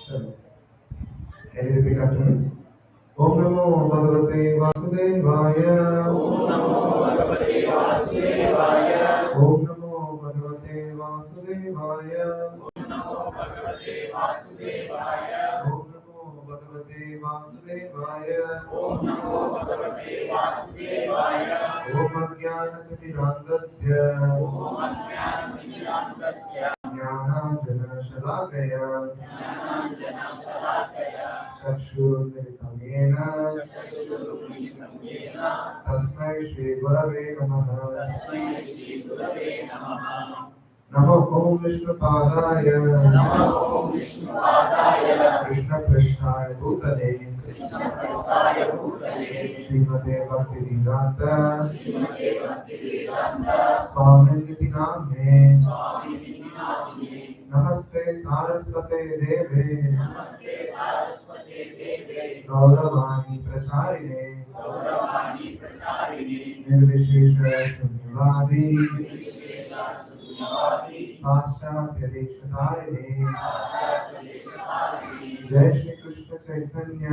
Chalo. Can you repeat after me? Om Namo Bhagavate Vasudevaya. Om Namo Bhagavate Vasudevaya. Om Namo Bhagavate Vasudevaya. Om Namo Bhagavate Vasudevaya. Om Namo Bhagavate Vasudevaya. Om Namo Bhagavate Vasudevaya. Om Ajnanatirandasya. Om Ajnanatirandasya. Jnananjanashalakaya. Jnananjanashalakaya. चक्षुर्मिलितं येन तस्मै श्री गुरवे नमः। नमो ओम विष्णुपादाय कृष्णपृष्ठाय भूतले श्रीमते भक्तिवेदांत स्वामिनिधि नाम्ने नमस्ते सारस्वते देवे गौरवाणी प्रचारिणे निर्विशेष शून्यवादी पाश्चात्य देशधारिणे जय श्री कृष्ण चैतन्य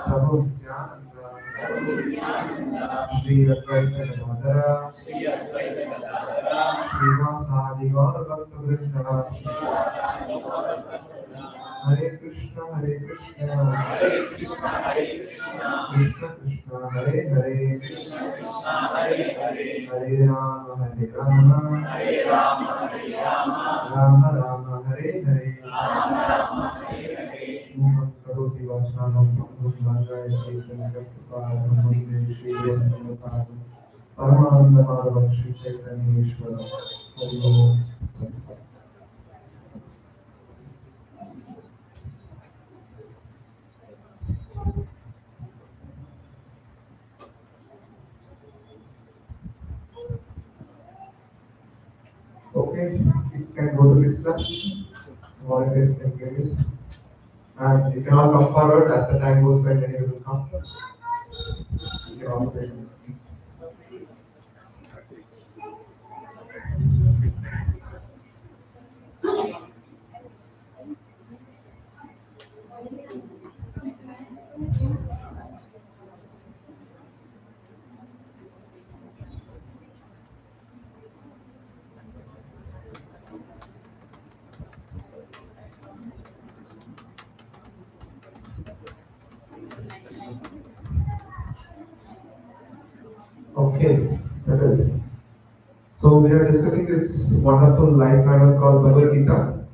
प्रभु नित्यानंद श्री अद्वैत गदाधर श्रीवासादि गौर भक्त वृंद हरे कृष्ण कृष्ण कृष्ण हरे हरे हरे राम राम राम हरे हरे मूकं करोति वाचालं पंगुं श्री परमानंदमाधवं श्री चैतन्येश्वर हरि ओम। Okay, please can go to this class. Volunteers can get it. And you can all come forward as the time goes by, then you will come. You can all wait. Okay, settled. So we are discussing this wonderful life manual called Bhagavad Gita.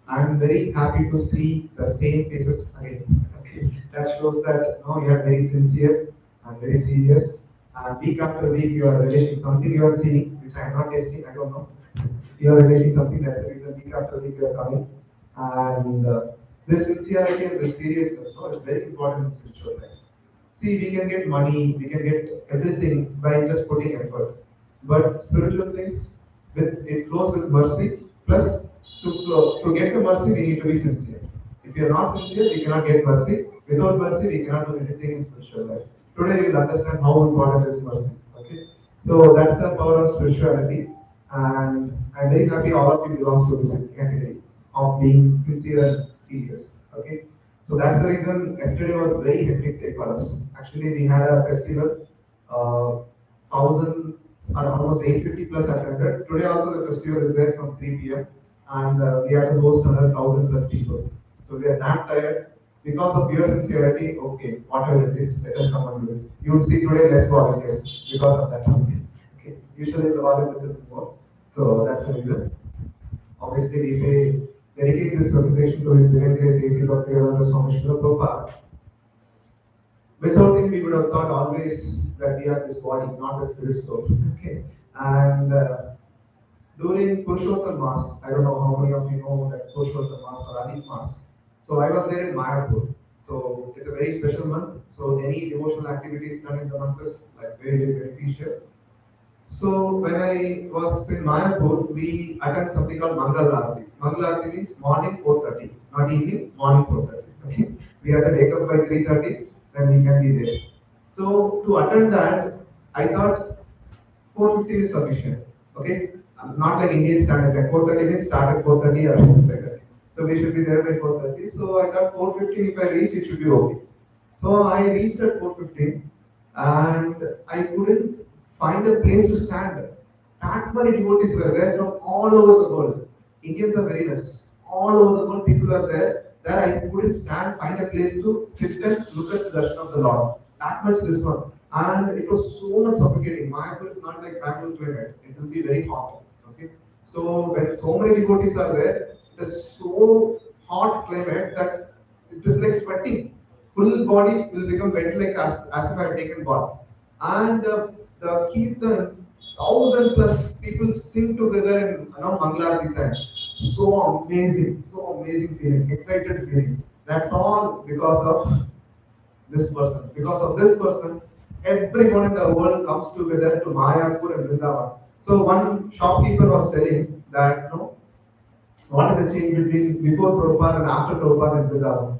I am very happy to see the same faces again. Okay, that shows that you are very sincere and very serious. And week after week, you are relishing something you are seeing, which I am not tasting. I don't know. You are relishing something. That's the reason week after week you are coming. And this sincerity and this seriousness is very important in spiritual life. See, we can get money, we can get everything by just putting effort. But spiritual things, it flows with mercy. Plus, to get the mercy, we need to be sincere. If you are not sincere, we cannot get mercy. Without mercy, we cannot do anything in spiritual life. Today, you will understand how important is mercy. Okay, so that's the power of spirituality, and I'm very happy all of you belong to this category of being sincere and serious. Okay. So that's the reason yesterday was very hectic day for us. Actually, we had a festival, 1,000 or almost 850 plus attended. Today also the festival is there from 3 p.m. and we have to host another 1,000 plus people. So we are damn tired. Because of your sincerity, okay, whatever it is, let us come and do it. You would see today less volunteers because of that. Okay. Usually the volunteers is more. So that's the reason. Obviously, we may dedicate this presentation to His Divine Grace A.C. Bhaktivedanta Swami Srila Prabhupada. Without him, we would have thought always that we are this body, not the spirit soul. Okay, and during Purushottam Mass, I don't know how many of you know that Purushottam Mass or Adhik Mass. So I was there in Mayapur. So it's a very special month. So any devotional activities done in the month is like very, very beneficial. So when I was in Mayapur, we attended something called Mangal Arati. Mangal Arati means morning 4:30, not evening, morning 4:30. Okay, we have to wake up by 3:30, then we can be there. So to attend that, I thought 4:50 is sufficient. Okay, not like Indian standard time. 4:30 means start at 4:30 or something like that. So So we should be there by 4:30. So I thought 4:15 if I reach, it should be okay. So I reached at 4:15 and I couldn't find a place to stand. That many devotees were there from all over the world. Indians are very less. All over the world, people are there. There I couldn't stand, find a place to sit and look at the darshan of the Lord. That much this one. And it was so much suffocating. Mayapur is not like Bangalore climate. It will be very hot. Okay. So when so many devotees are there, it is so hot climate that it is like sweating. Full body will become wet like as if I have taken bath. And the Kirtan, 1,000+ people sing together in Mangalarti time. So amazing feeling, excited feeling. That's all because of this person. Because of this person, everyone in the world comes together to Mayapur and Vrindavan. So one shopkeeper was telling that what is the change between before Prabhupada and after Prabhupada in Vrindavan?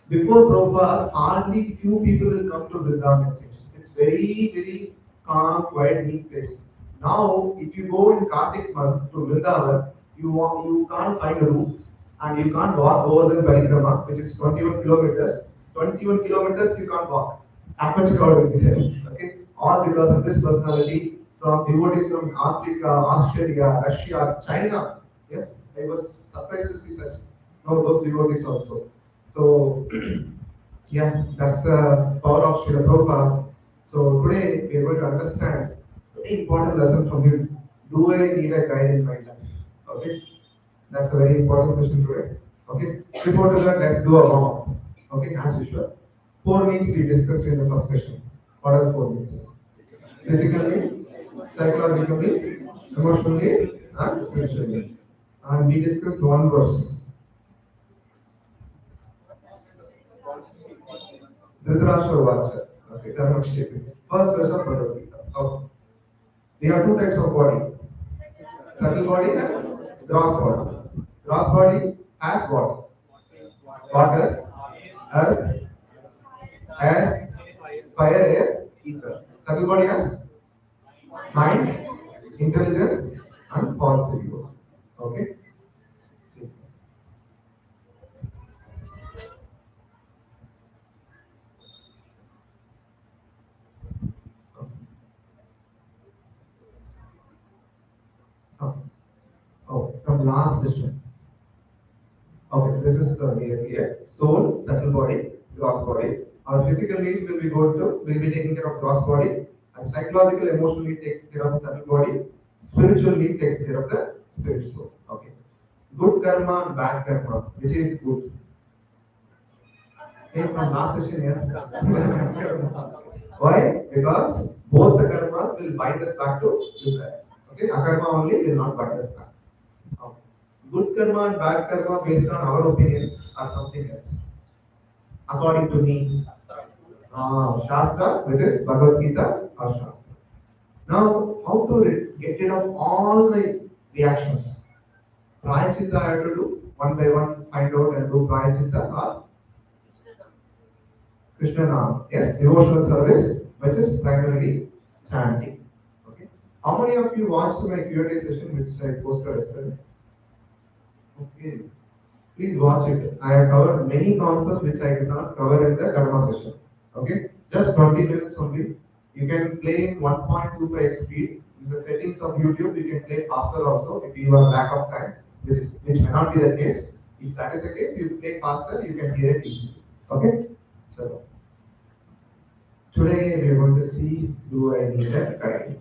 Before Prabhupada, hardly few people will come to Vrindavan, it seems. It's very calm, quiet, neat place. Now, if you go in Kartik month to Vrindavan, you can't find a room and you can't walk over the Parikrama, which is 21 kilometers. 21 kilometers you can't walk. That much crowd will be there. Okay? All because of this personality from devotees from Africa, Australia, Russia, China. Yes, I was surprised to see such those devotees also. So yeah, that's the power of Srila Prabhupada. So today we are going to understand a very important lesson from him. Do I need a guide in my life? Okay, that's a very important session today. Okay, before to that, let's do a warm up. Okay, as usual. 4 needs we discussed in the first session. What are the 4 needs? Physically, psychologically, emotionally, and spiritually. And we discussed one verse. Dhritarashtra Vacha. Okay, Dharmaksheti. First verse of Bhagavad Gita. Okay. We have 2 types of body. Subtle body and gross body. Gross body has what? Water, earth, air, fire, air, ether. Subtle body has mind, intelligence, and false ego. Okay? Okay. Oh, from last session. Okay, this is here. Soul, subtle body, gross body. Our physical needs will be will be taking care of gross body, and psychological, emotional need takes care of the subtle body. Spiritual need takes care of the spirit soul. Okay. Good karma and bad karma, which is good. Okay, from last session here. Why? Because both the karmas will bind us back to this earth. Okay, akarma only will not bind us back. Okay. Good karma and bad karma based on our opinions are something else. According to me, Shastra, which is Bhagavad Gita or Shastra. Now, how to get rid of all my reactions? Prayachita I have to do one by one, find out and do Prayachita or Krishna Nam. Yes, devotional service, which is primarily chanting. Okay. How many of you watched my Q&A session which I posted yesterday? Okay. Please watch it. I have covered many concepts which I did not cover in the Karma session. Okay, just 20 minutes only. You can play in 1.25x speed. In the settings of YouTube, you can play faster also if you are lack of time, which may not be the case. If that is the case, you play faster, you can hear it easily. Okay, so today we are going to see, do I need a guide?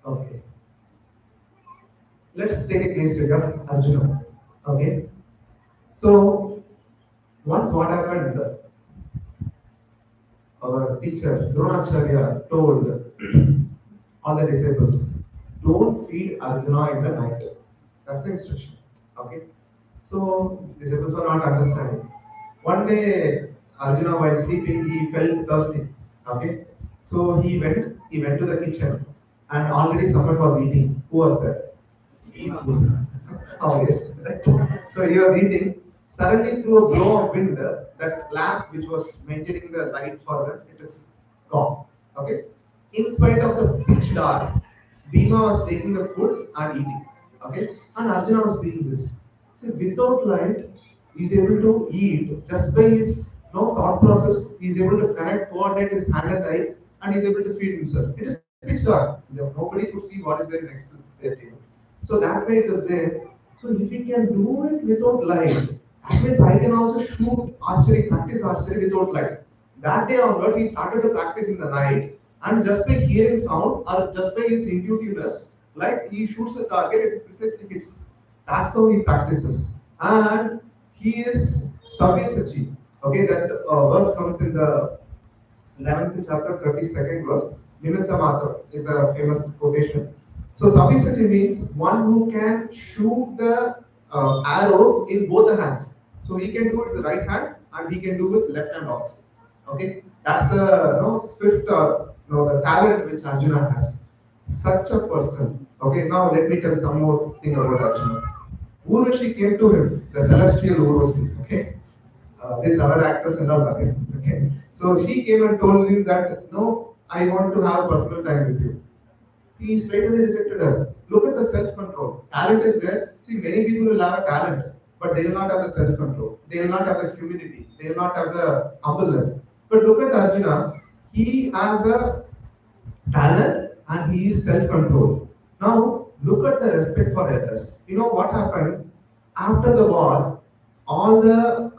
Okay. Let's take a case study of Arjuna. Okay. So once what happened, our teacher Dronacharya told all the disciples, don't feed Arjuna in the night. That's the instruction. Okay. So disciples were not understanding. One day Arjuna while sleeping he felt thirsty. Okay. So he went to the kitchen and already someone was eating. Who was that? Oh yes, right. So he was eating. Suddenly, through a blow of wind, that lamp which was maintaining the light for them, it is gone. Okay. In spite of the pitch dark, Bhima was taking the food and eating. Okay, and Arjuna was seeing this. See, without light, he's able to eat just by his thought process. He's able to connect, coordinate his hand and eye, and he's able to feed himself. It is pitch dark. Nobody could see what is there next to their table. So that way it is there. So if he can do it without light, that means I can also shoot archery, practice archery without light. That day onwards, he started to practice in the night, and just by hearing sound or just by his intuitiveness, like he shoots the target, it precisely hits. That's how he practices. And he is Sabyasachi. Okay, that verse comes in the 11th chapter, 32nd verse. Nimitta Matra is the famous quotation. So Sabyasachi means one who can shoot the arrows in both the hands. So he can do it with the right hand and he can do with left hand also. Okay, that's the swift the talent which Arjuna has. Such a person. Okay, now let me tell some more thing about Arjuna. Urvashi came to him, the celestial Urvashi. Okay, this other actress and all nothing. Okay, so she came and told him that no, I want to have personal time with you. He straight away rejected her. Look at the self-control. Talent is there. See, many people will have a talent, but they will not have the self-control. They will not have the humility. They will not have the humbleness. But look at Arjuna. He has the talent and he is self-controlled. Now, look at the respect for elders. You know what happened? After the war, all the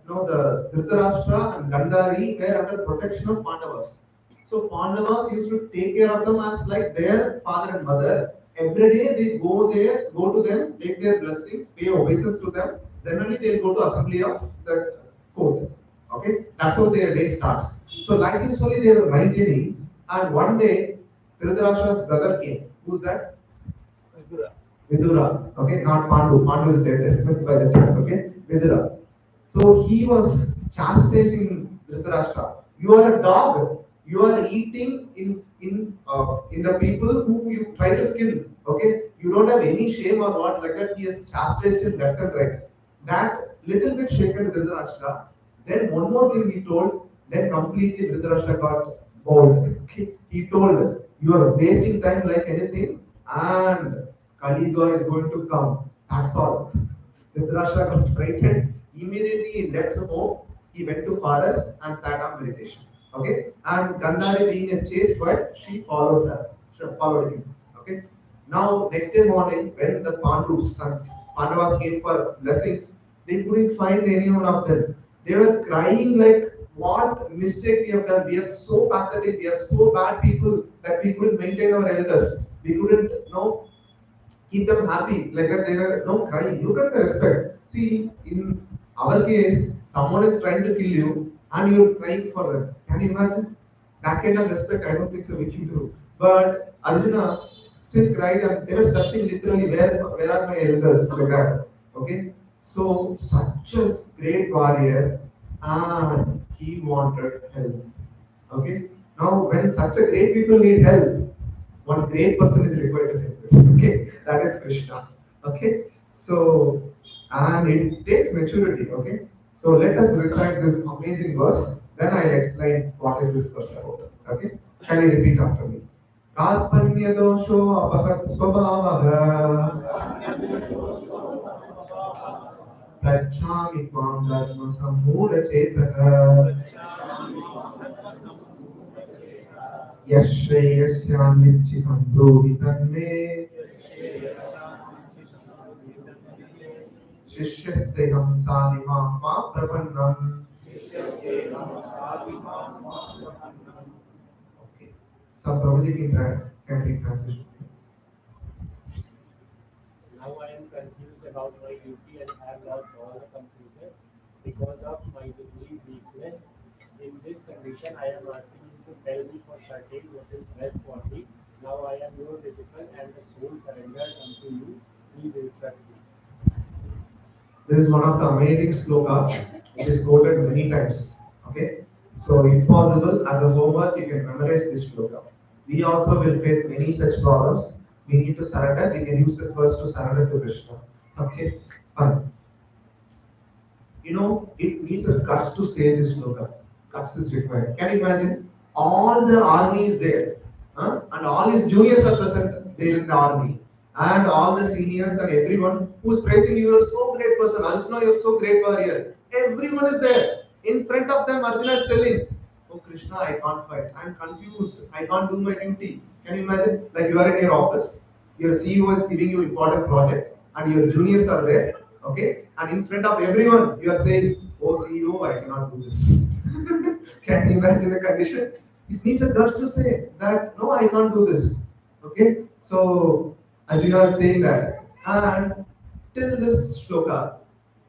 the Dhritarashtra and Gandhari were under protection of Pandavas. So Pandavas used to take care of them as like their father and mother. Every day they go there, go to them, take their blessings, pay obeisance to them. Then only they'll go to assembly of the court. Okay, that's how their day starts. So like this only they were maintaining. And one day, Dhritarashtra's brother came. Who's that? Vidura. Okay, not Pandu. Pandu is dead by the time. Okay, Vidura. So he was chastising Dhritarashtra. You are a dog. You are eating in the people who you try to kill. Okay, you don't have any shame or what like that. He has chastised him left and right. That little bit shaken Dhritarashtra. Then one more thing he told. Then completely Dhritarashtra got bold. Okay, he told, "You are wasting time like anything, and Kaliga is going to come. That's all." Dhritarashtra got frightened. Immediately he left the home. He went to forest and sat on meditation. Okay, and Gandhari being a chaste wife, she followed her. She followed him. Okay. Now next day morning, when the Pandavas sons, Pandavas came for blessings, they couldn't find any one of them. They were crying like, "What mistake we have done? We are so pathetic. We are so bad people that we couldn't maintain our elders. We couldn't keep them happy like that they were no crying. Look at the respect. See, in our case, someone is trying to kill you and you're crying for them. Can you imagine? That kind of respect, I don't think so we can do. But Arjuna still cried and they were searching literally where are my elders like that. Okay? So such a great warrior and he wanted help. Okay? Now when such a great people need help, one great person is required to help you. Okay, that is Krishna. Okay, so and it takes maturity. Okay, so let us recite this amazing verse. Then I'll explain what is this verse about. Okay, can you repeat after me? Karpanya dosho abahat swabhavaha prachami tvam dharma sammoda chetaka यश्रेयस्यां निश्चितं ब्रूहि तन्मे शिष्यस्तेहं साधिमां मां प्रपन्नम्. Okay. So Prabhuji can be transition. Now I am confused about my duty and have lost all the confusion because of my belief weakness. In this condition, I am asking you to tell me for certain what is best for me. Now I am your disciple and the soul surrendered unto you. Please instruct me. This is one of the amazing sloka. It is quoted many times. Okay, so if possible, as a homework, you can memorize this sloka. We also will face many such problems. We need to surrender. We can use this verse to surrender to Krishna. Okay, fine. It needs a guts to say this sloka. Guts is required. Can you imagine? All the army is there, and all his juniors are present there in the army. And all the seniors and everyone who's praising you, you're so great person. Arjuna, you're so great warrior. Everyone is there. In front of them, Arjuna is telling, oh Krishna, I can't fight. I'm confused. I can't do my duty. Can you imagine? Like you are in your office, your CEO is giving you important project, and your juniors are there. Okay, and in front of everyone, you are saying, oh CEO, I cannot do this. Can you imagine the condition? It needs a guts to say that no, I can't do this. Okay, so Arjuna is saying that, and till this shloka,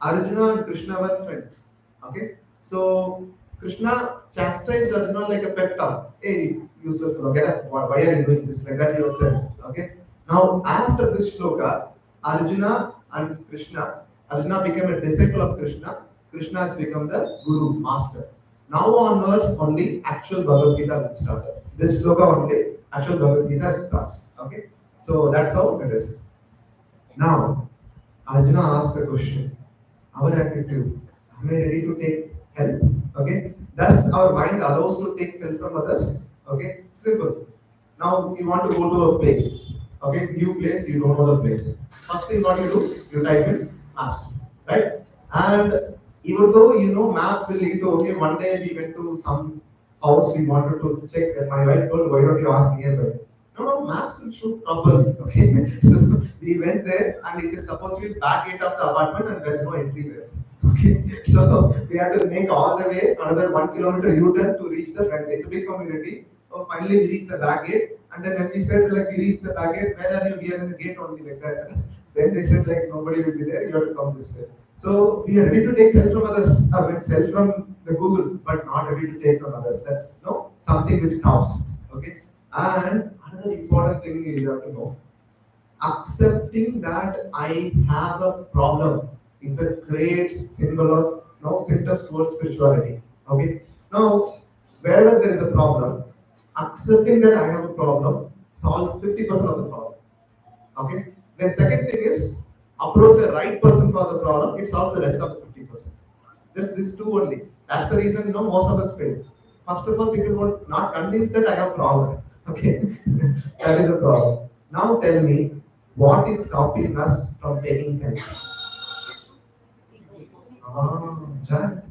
Arjuna and Krishna were friends. Okay, so Krishna chastised Arjuna like a pep talk. Hey, useless fellow, get up. Why are you doing this? Like that he was telling. Okay, now after this shloka, Arjuna and Krishna, Arjuna became a disciple of Krishna. Krishna has become the guru, master. Now onwards, only actual Bhagavad Gita will start. This shloka only, actual Bhagavad Gita starts. Okay, so that's how it is. Now, Arjuna asked the question, our attitude, am I ready to take help? Okay, does our mind allows to take help from others? Okay, simple. Now you want to go to a place. Okay, new place, you don't know the place. First thing what you do, you type in maps, right? And even though you know maps will lead to, okay, one day we went to some house, we wanted to check, and my wife told, why don't you ask nearby? No, no, maps will show properly. Okay, so we went there, and it is supposed to be back gate of the apartment, and there's no entry there. Okay, so we had to make all the way another 1 kilometer U-turn to reach the front. It's a big community. So finally we reached the back gate, and then when we said like we reached the back gate, where are you? We are in the gate only like that. Then they said like nobody will be there. You have to come this way. So we are ready to take help from others, means help from the Google, but not ready to take from others. That no something which stops. Okay. And another important thing you have to know, accepting that I have a problem is a great symbol of no symptoms towards spirituality. Okay. Now, wherever there is a problem, accepting that I have a problem solves 50% of the problem. Okay. Then second thing is approach the right person for the problem. It solves the rest of the 50%. Just these two only. That's the reason most of us fail. First of all, people were not convinced that I have a problem. Okay, that is the problem. Now tell me, what is stopping us from taking help? Ah, Jan,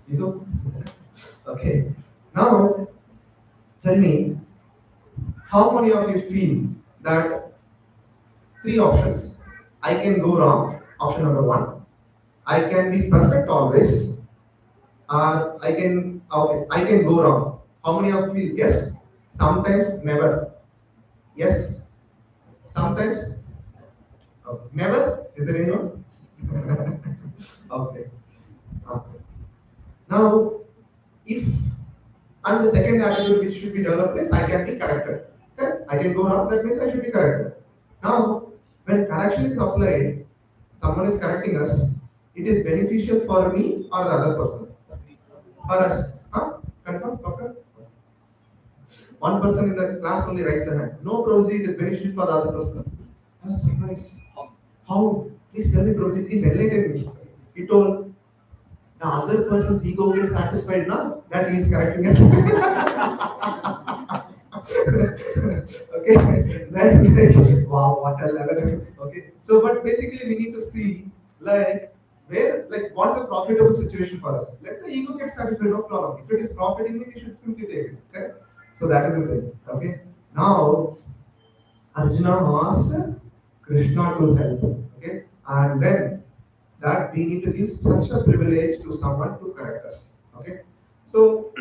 you know? Okay. Now tell me, how many of you feel that three options? I can go wrong. Option number one. I can be perfect always. I can go wrong. How many of you feel yes? Sometimes never. Yes. Sometimes never. Is there anyone? Okay. Okay. Now, if and the second attitude which should be developed is I can be corrected. Okay? I can go wrong. That means I should be corrected. Now, when correction is applied, someone is correcting us. It is beneficial for me or the other person. For us. Huh? Confirm? Okay. One person in the class only raised the hand. No, Prabhuji, it is beneficial for the other person. I was surprised. How? Please tell me, Prabhuji, please enlighten me. He told, the other person's ego gets satisfied now that he is correcting us. Okay, then wow, what a level. Okay, so but basically we need to see like where like what is a profitable situation for us. Let the ego get satisfied, no problem. If it is profiting me, we should simply take it. Okay, so that is the thing. Okay, now Arjuna asked Krishna to help. Okay, and then that we need to give such a privilege to someone to correct us. Okay, so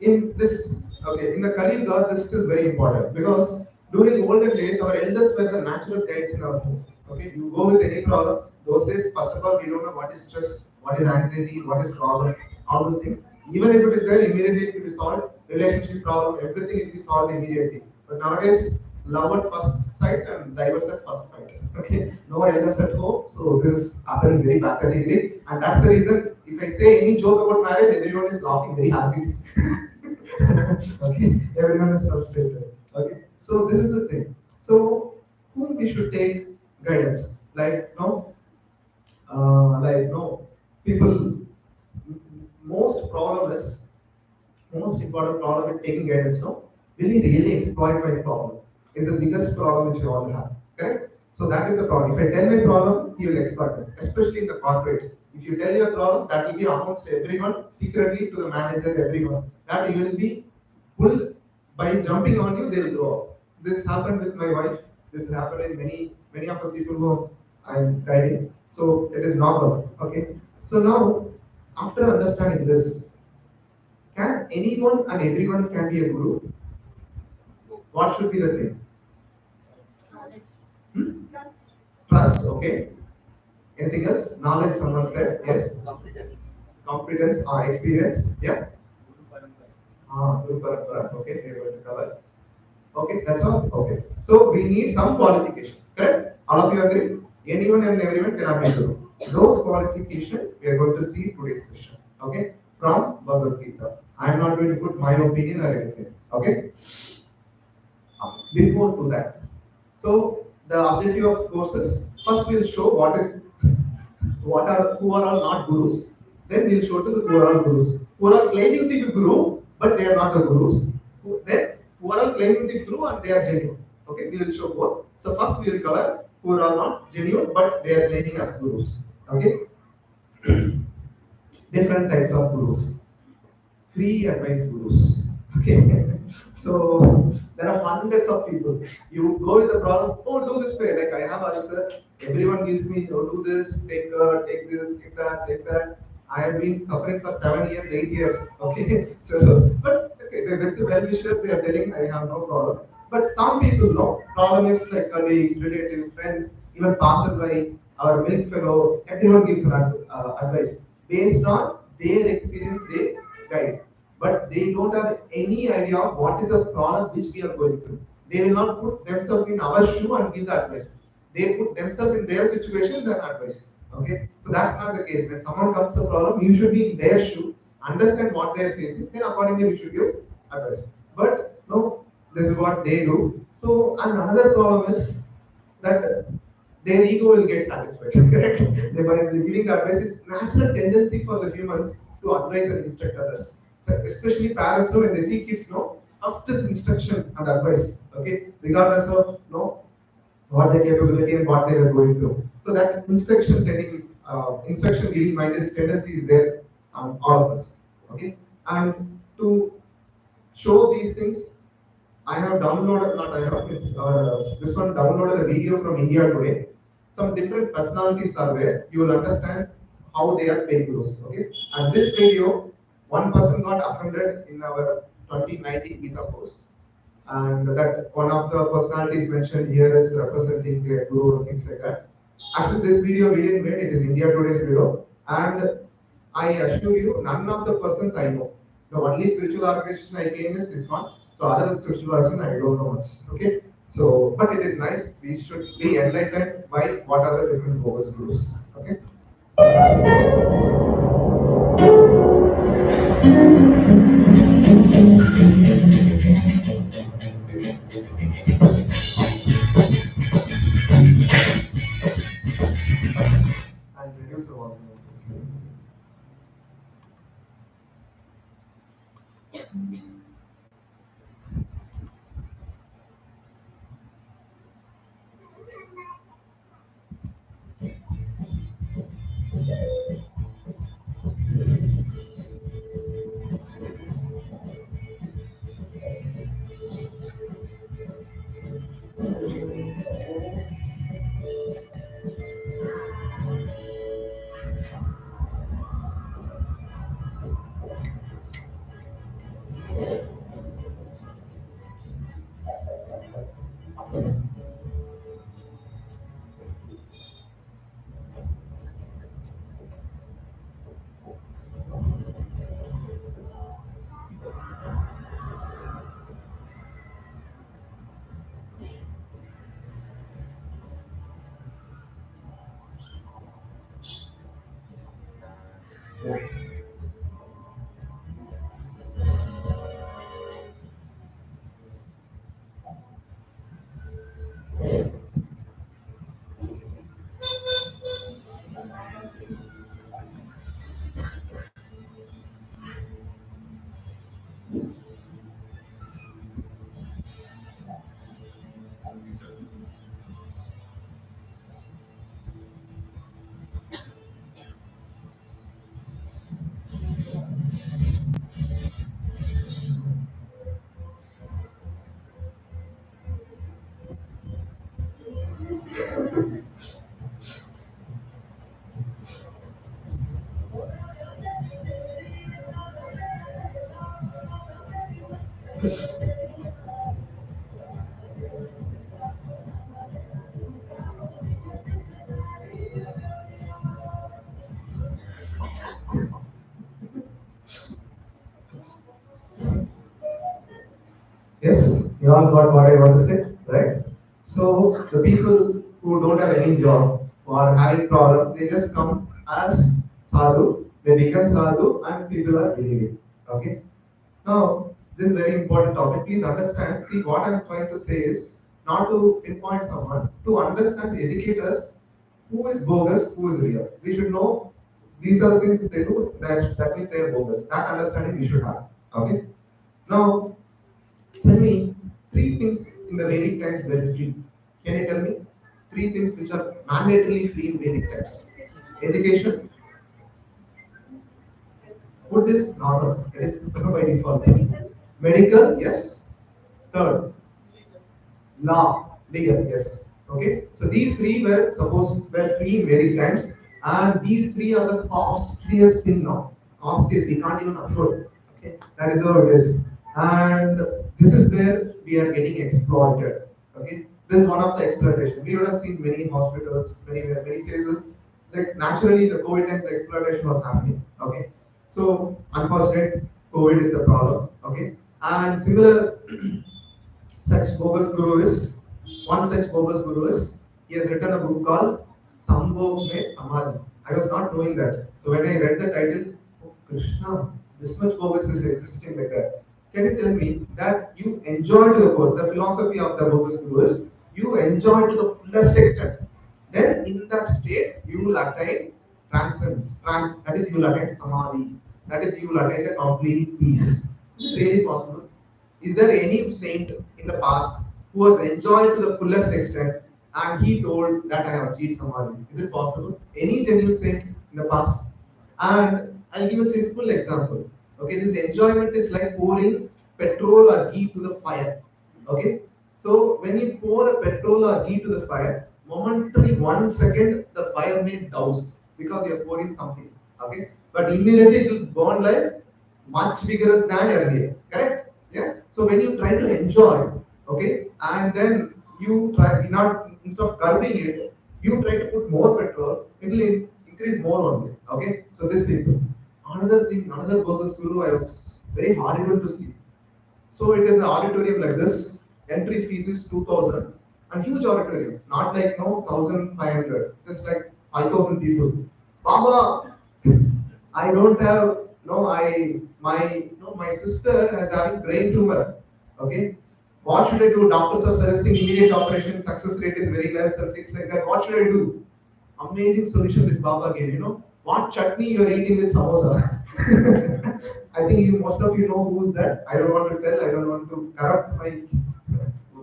in this okay in the Kali Yuga, this is very important because during olden days our elders were the natural guides in our home. Okay, you go with any problem. Those days, first of all, we don't know what is stress, what is anxiety, what is problem, all those things. Even if it is there, immediately it will be solved. Relationship problem, everything will be solved immediately. But nowadays, love at first sight and divorce at first sight. Okay, no elders at home, so this is happening very rapidly, and that's the reason. If I say any joke about marriage, everyone is laughing very happily. Okay, everyone is frustrated. Okay, so this is the thing. So whom we should take guidance? Like no, people. Most problem is most important problem with taking guidance. No, will he really exploit my problem? is the biggest problem which you all have. Correct? So that is the problem. If I tell my problem, he will exploit it, especially in the corporate. If you tell your problem, that will be amongst everyone, secretly to the manager, everyone. That you will be pulled by jumping on you, they will grow up. This happened with my wife. This happened in many of the people who I'm guiding. So it is normal. Okay. So now, after understanding this, can anyone and everyone can be a guru? What should be the thing? Hmm? Trust. Okay. Anything else? Knowledge. Someone said yes. Competence or experience. Yeah. Guru Parampara. Okay. We are going to cover. Okay, that's all. Okay. So we need some qualification. Correct? All of you agree? Anyone and everyone cannot be guru. Those qualification we are going to see today's session. Okay? From Bhagavad Gita. I am not going to put my opinion or anything. Okay? Before to that. So the objective of course is first we'll show who are all not gurus. Then we'll show to the who are all gurus. Who are all claiming to be guru, but they are not the gurus. Then who are all claiming to be guru and they are genuine. Okay, we will show both. So first we will cover who are all not genuine, but they are claiming as gurus. Okay, different types of gurus. Free advice gurus. Okay. So there are hundreds of people. You go with the problem, oh do this way. Like I have answer, everyone gives me, oh do this, take this, take that, take that. I have been suffering for 7 years, 8 years. Okay. So but okay, so with the well wisher, they are telling I have no problem. But some people know problem is like colleagues, relatives, friends, even passerby, our milk fellow, everyone gives advice based on their experience, they guide. But they don't have any idea of what is the problem which we are going through. They will not put themselves in our shoe and give the advice. They put themselves in their situation and advice. Okay, so that's not the case. When someone comes to a problem, you should be in their shoe, understand what they are facing, then accordingly you should give advice. But no, this is what they do. So and another problem is that their ego will get satisfied. Correct? They by giving advice, it's natural tendency for the humans to advise and instruct others. So especially parents know when they see kids know, first is instruction and advice. Okay, regardless of what their capability and what they are going through. So that instruction giving mind is tendency is there all of us. Okay, and to show these things I have downloaded, not I have, this one downloaded a video from India today. Some different personalities are there. You will understand how they are fake gurus. Okay. And this video, one person got offended in our 2019 Gita course. And that one of the personalities mentioned here is representing a guru or things like that. After this video we didn't made, it is India Today's video. And I assure you, none of the persons I know. The only spiritual organization I came is this one. So other than spiritual organization, I don't know much. Okay. So, but it is nice. We should be enlightened by what are the different focus groups. Okay. I'll reduce the volume. You all got what I want to say, right? So the people who don't have any job or are having problem, they just come as sadhu, they become sadhu, and people are believing. Okay. Now, this is very important topic. Please understand. See, what I'm trying to say is not to pinpoint someone, to understand, to educate us who is bogus, who is real. We should know these are the things that they do, that means they are bogus. That understanding we should have. Okay. Now, tell me three things in the Vedic times were free. Can you tell me three things which are mandatorily free in Vedic times? Education, food is normal, it is by default. Medical, yes. Third, law, legal, yes. Okay, so these three were free in Vedic times, and these three are the costliest thing now. Costliest, we can't even afford. Okay, that is how it is, and this is where we are getting exploited. Okay, this is one of the exploitation. We would have seen many hospitals, many places. Like naturally, the COVID times, the exploitation was happening. Okay, so unfortunate, COVID is the problem. Okay, and similar such bogus guru is one such bogus guru is he has written a book called Sambhog Me Samadhi. I was not knowing that. So when I read the title, oh Krishna, this much bogus is existing like that. Can you tell me that you enjoy to the core? The philosophy of the bogus guru is you enjoy to the fullest extent. Then in that state you will attain transcendence. That is you will attain samadhi. That is you will attain the complete peace. Is it really possible? Is there any saint in the past who has enjoyed to the fullest extent and he told that I have achieved samadhi? Is it possible? Any genuine saint in the past? And I'll give a simple example. Okay, this enjoyment is like pouring petrol or ghee to the fire. Okay, so when you pour a petrol or ghee to the fire, momentarily 1 second the fire may douse because you're pouring something. Okay, but immediately it will burn like much vigorous than earlier. Correct? Yeah. So when you try to enjoy, okay, and then you try not instead of curbing it, you try to put more petrol, it will increase more only. Okay. So this people. Another thing, another bogus guru, I was very horrible to see. So it is an auditorium like this. Entry fees is 2,000, and huge auditorium, not like no 1,500. Just like 5,000 people. Baba, I don't have no. My sister has having brain tumor. Okay, what should I do? Doctors are suggesting immediate operation. Success rate is very less and things like that. What should I do? Amazing solution this Baba gave. You know what chutney you are eating with samosa? I think you most of you know who's that. I don't want to tell. I don't want to corrupt my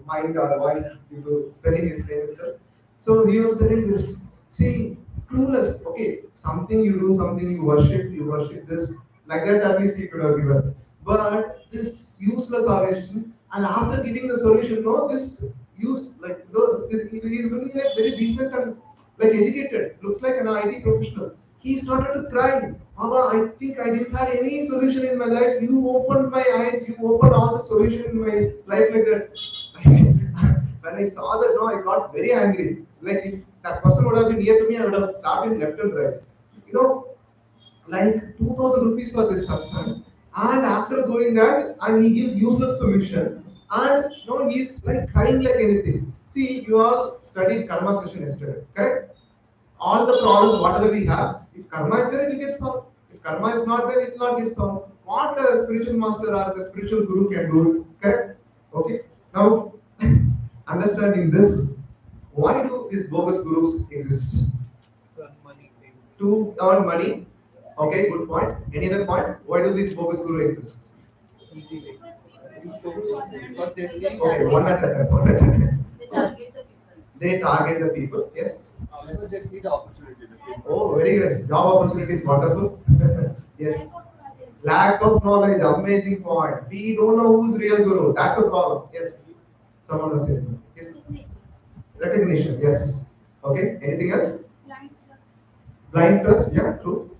mind or voice due to spelling his name itself. So he was telling this. See, clueless. Okay, something you do, something you worship this. Like that, at least he could have given. But this useless organization, and after giving the solution, no, this use like no, this, he is looking like very decent and like educated. Looks like an IT professional. He started to cry. Mama, I think I didn't have any solution in my life. You opened my eyes. You opened all the solution in my life like that. When I saw that, no, I got very angry. Like if that person would have been near to me, I would have stabbed him left and right. You know, like 2,000 rupees for this satsang. And after going that, and he gives useless solution. And no, he's like crying like anything. See, you all studied karma session yesterday, correct? All the problems, whatever we have, if karma is there, it will get solved. If karma is not there, it will not get solved. What a spiritual master or the spiritual guru can do, correct? Okay. Now, understanding this, why do these bogus gurus exist? To earn money. Okay, good point. Any other point? Why do these bogus gurus exist? Okay, one at a time. One at a time. They target the people. Yes. Because they see the opportunity. Oh, very good. Job opportunity is wonderful. Yes. Lack of knowledge, amazing point. We don't know who's real guru. That's the problem. Yes. Someone was saying. Yes. Recognition. Yes. Okay. Anything else? Blind trust. Yeah, true.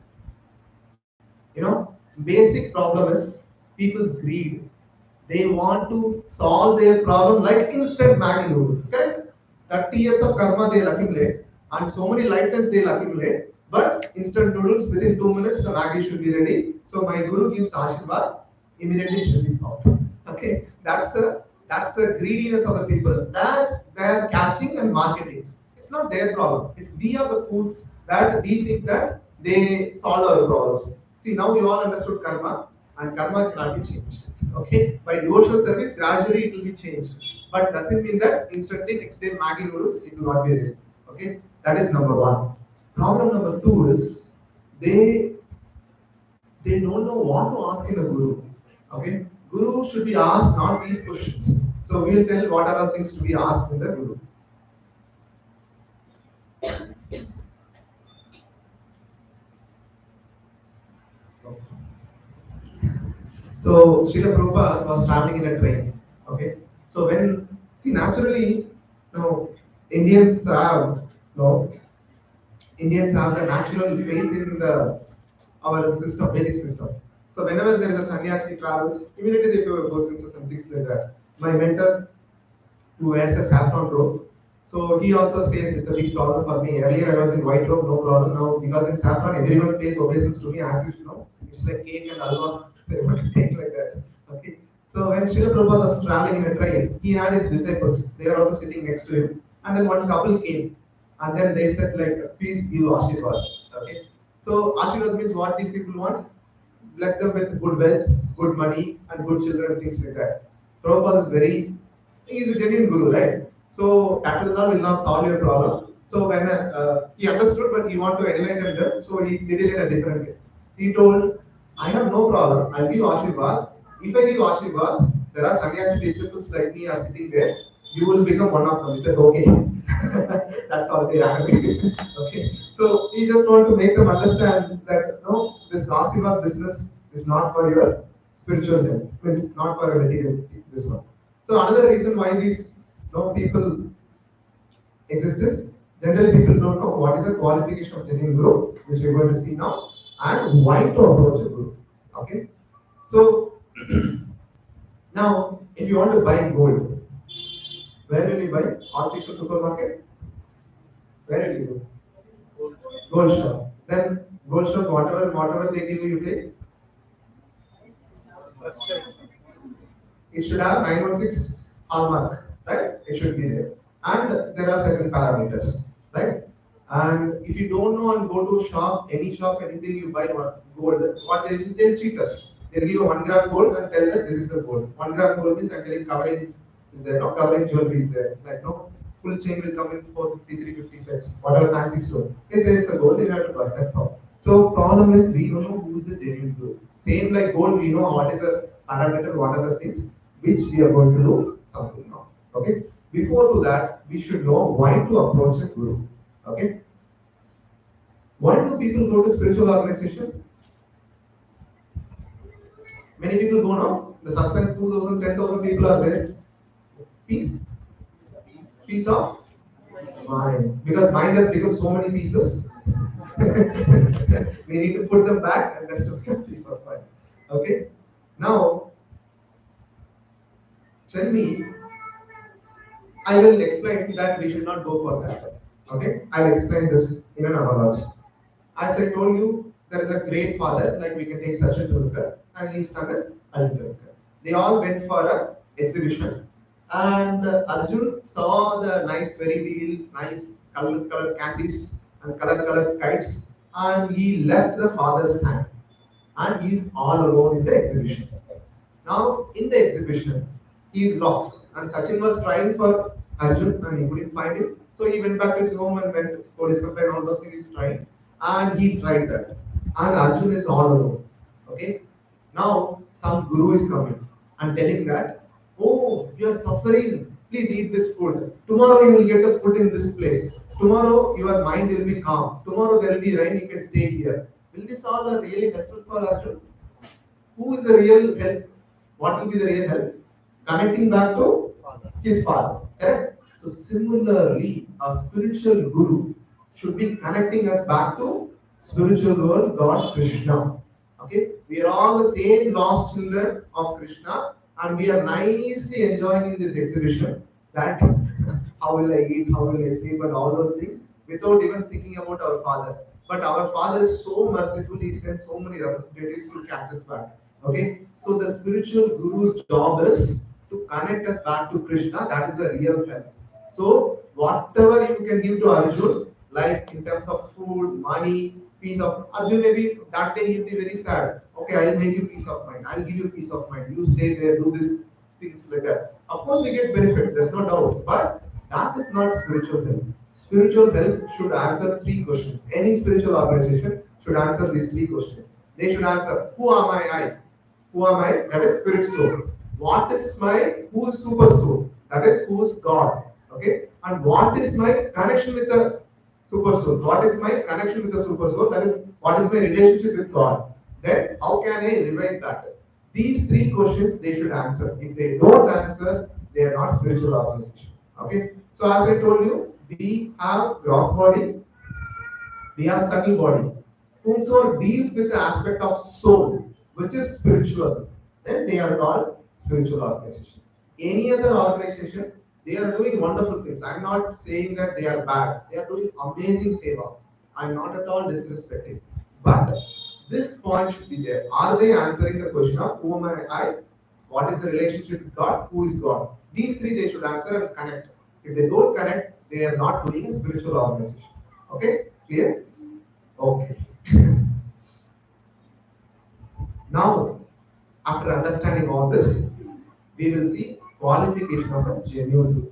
You know, basic problem is people's greed. They want to solve their problem like instant Maggi noodles. Correct? 30 years of karma they'll accumulate, and so many lifetimes they'll accumulate. But instant noodles within 2 minutes, the Maggi should be ready. So my guru gives Ashirvad, immediately it should be solved. Okay, That's the greediness of the people that they are catching and marketing. It's not their problem. It's we are the fools that we think that they solve our problems. See, now you all understood karma, and karma cannot be changed. Okay, by devotional service, gradually it will be changed, but doesn't mean that instantly next day Maggie noodles it will not be ready. Okay, that is number one. Problem number two is they they don't know what to ask in a guru. Okay, guru should be asked not these questions. So we'll tell what are the things to be asked in the guru. So Srila Prabhupada was traveling in a train. Okay, so when see naturally, Indians have Indians have the natural faith in the our system, Vedic system. So whenever there is a sannyasi travels, immediately they go census and things like that. My mentor who wears a saffron robe. So he also says it's a big problem for me. Earlier I was in white robe, no problem. Now because in saffron everyone pays obeisance to me as you know. It's like cake and alwa, things like that. Okay. So when Srila Prabhupada was traveling in a train, he had his disciples. They were also sitting next to him. And then one couple came. And then they said like, please give Ashirwad. Okay. So Ashirwad means what these people want? Bless them with good wealth, good money, and good children, things like that. Prabhupada is very he is a genuine guru, right? So capitalism will not solve your problem. So when he understood, but he want to enlighten them, so he did it in a different way. He told, I have no problem. I'll give Ashirwad. If I give Ashirwad, there are sannyasi disciples like me are sitting there. You will become one of them. He said, okay. That's all they are. Okay. So he just want to make them understand that no, this Ashirwad business is not for your spiritual health. It's not for a material this one. So another reason why these people exist is generally people don't know what is the qualification of genuine guru, which we're going to see now, and why to approach a guru. Okay, so now if you want to buy gold, where will you buy? On Session supermarket? Where will you go? Gold shop. Then gold shop, whatever they give you, you take. It should have 916 hallmark, right? It should be there. And there are certain parameters, right? And if you don't know and go to shop, any shop, anything you buy gold, what they'll cheat us. They'll give you 1 gram gold and tell that this is the gold. 1 gram gold means I'm telling covering is there, no covering jewelry is there. Like no full chain will come in 450, 350 cents, whatever fancy store. They say it's a gold, they have to buy, that's all. So problem is we don't know who's the genuine gold. Same like gold, we know what is the parameter, what are the things which we are going to do something now. Okay. Before to that, we should know why to approach a guru. Okay. Why do people go to spiritual organization? Many people go now. The satsang 2,000, 10,000 people are there. Peace. Peace of mind. Because mind has become so many pieces. We need to put them back and rest of become peace of mind. Okay. Now, tell me, I will explain that we should not go for that. Okay, I'll explain this in an analogy. As I told you, there is a great father, like we can take Sachin Tendulkar, and his son is Arjun Tendulkar. They all went for a exhibition, and Arjun saw the nice Ferry wheel, nice colored candies and colored kites, and he left the father's hand, and he's all alone in the exhibition. Now, in the exhibition, he is lost. And Sachin was trying for Arjun and he couldn't find him. So he went back to his home and went for his complaint, all those things he's trying. And he tried that. And Arjun is all alone. Okay? Now, some guru is coming and telling that, oh, you are suffering. Please eat this food. Tomorrow you will get the food in this place. Tomorrow your mind will be calm. Tomorrow there will be rain, you can stay here. Will this all are really helpful for Arjun? Who is the real help? What will be the real help? Connecting back to his father. Correct? So similarly, a spiritual guru should be connecting us back to spiritual world, God, Krishna. Okay? We are all the same lost children of Krishna, and we are nicely enjoying in this exhibition that how will I eat, how will I sleep, and all those things without even thinking about our father. But our father is so merciful, he sends so many representatives to catch us back. Okay, so the spiritual guru's job is to connect us back to Krishna. That is the real help. So whatever you can give to Arjun, like in terms of food, money, peace of Arjun, maybe that day he'll be very sad. Okay, I'll make you peace of mind. I'll give you peace of mind. You stay there, do this things like that. Of course, we get benefit. There's no doubt, but that is not spiritual help. Spiritual help should answer three questions. Any spiritual organization should answer these three questions. They should answer, who am I? Who am I? That is spirit soul. What is my, who is super soul? That is who is God. Okay? And what is my connection with the super soul? What is my connection with the super soul? That is, what is my relationship with God? Then how can I revive that? These three questions they should answer. If they don't answer, they are not spiritual organization. Okay? So as I told you, we have gross body, we have subtle body. Whomsoever deals with the aspect of soul, which is spiritual, then they are called spiritual organization. Any other organization, they are doing wonderful things. I'm not saying that they are bad. They are doing amazing seva. I'm not at all disrespecting. But this point should be there. Are they answering the question of who am I? What is the relationship with God? Who is God? These three they should answer and connect. If they don't connect, they are not doing a spiritual organization. Okay? Clear? Okay. Now, after understanding all this, we will see qualification of a genuine guru.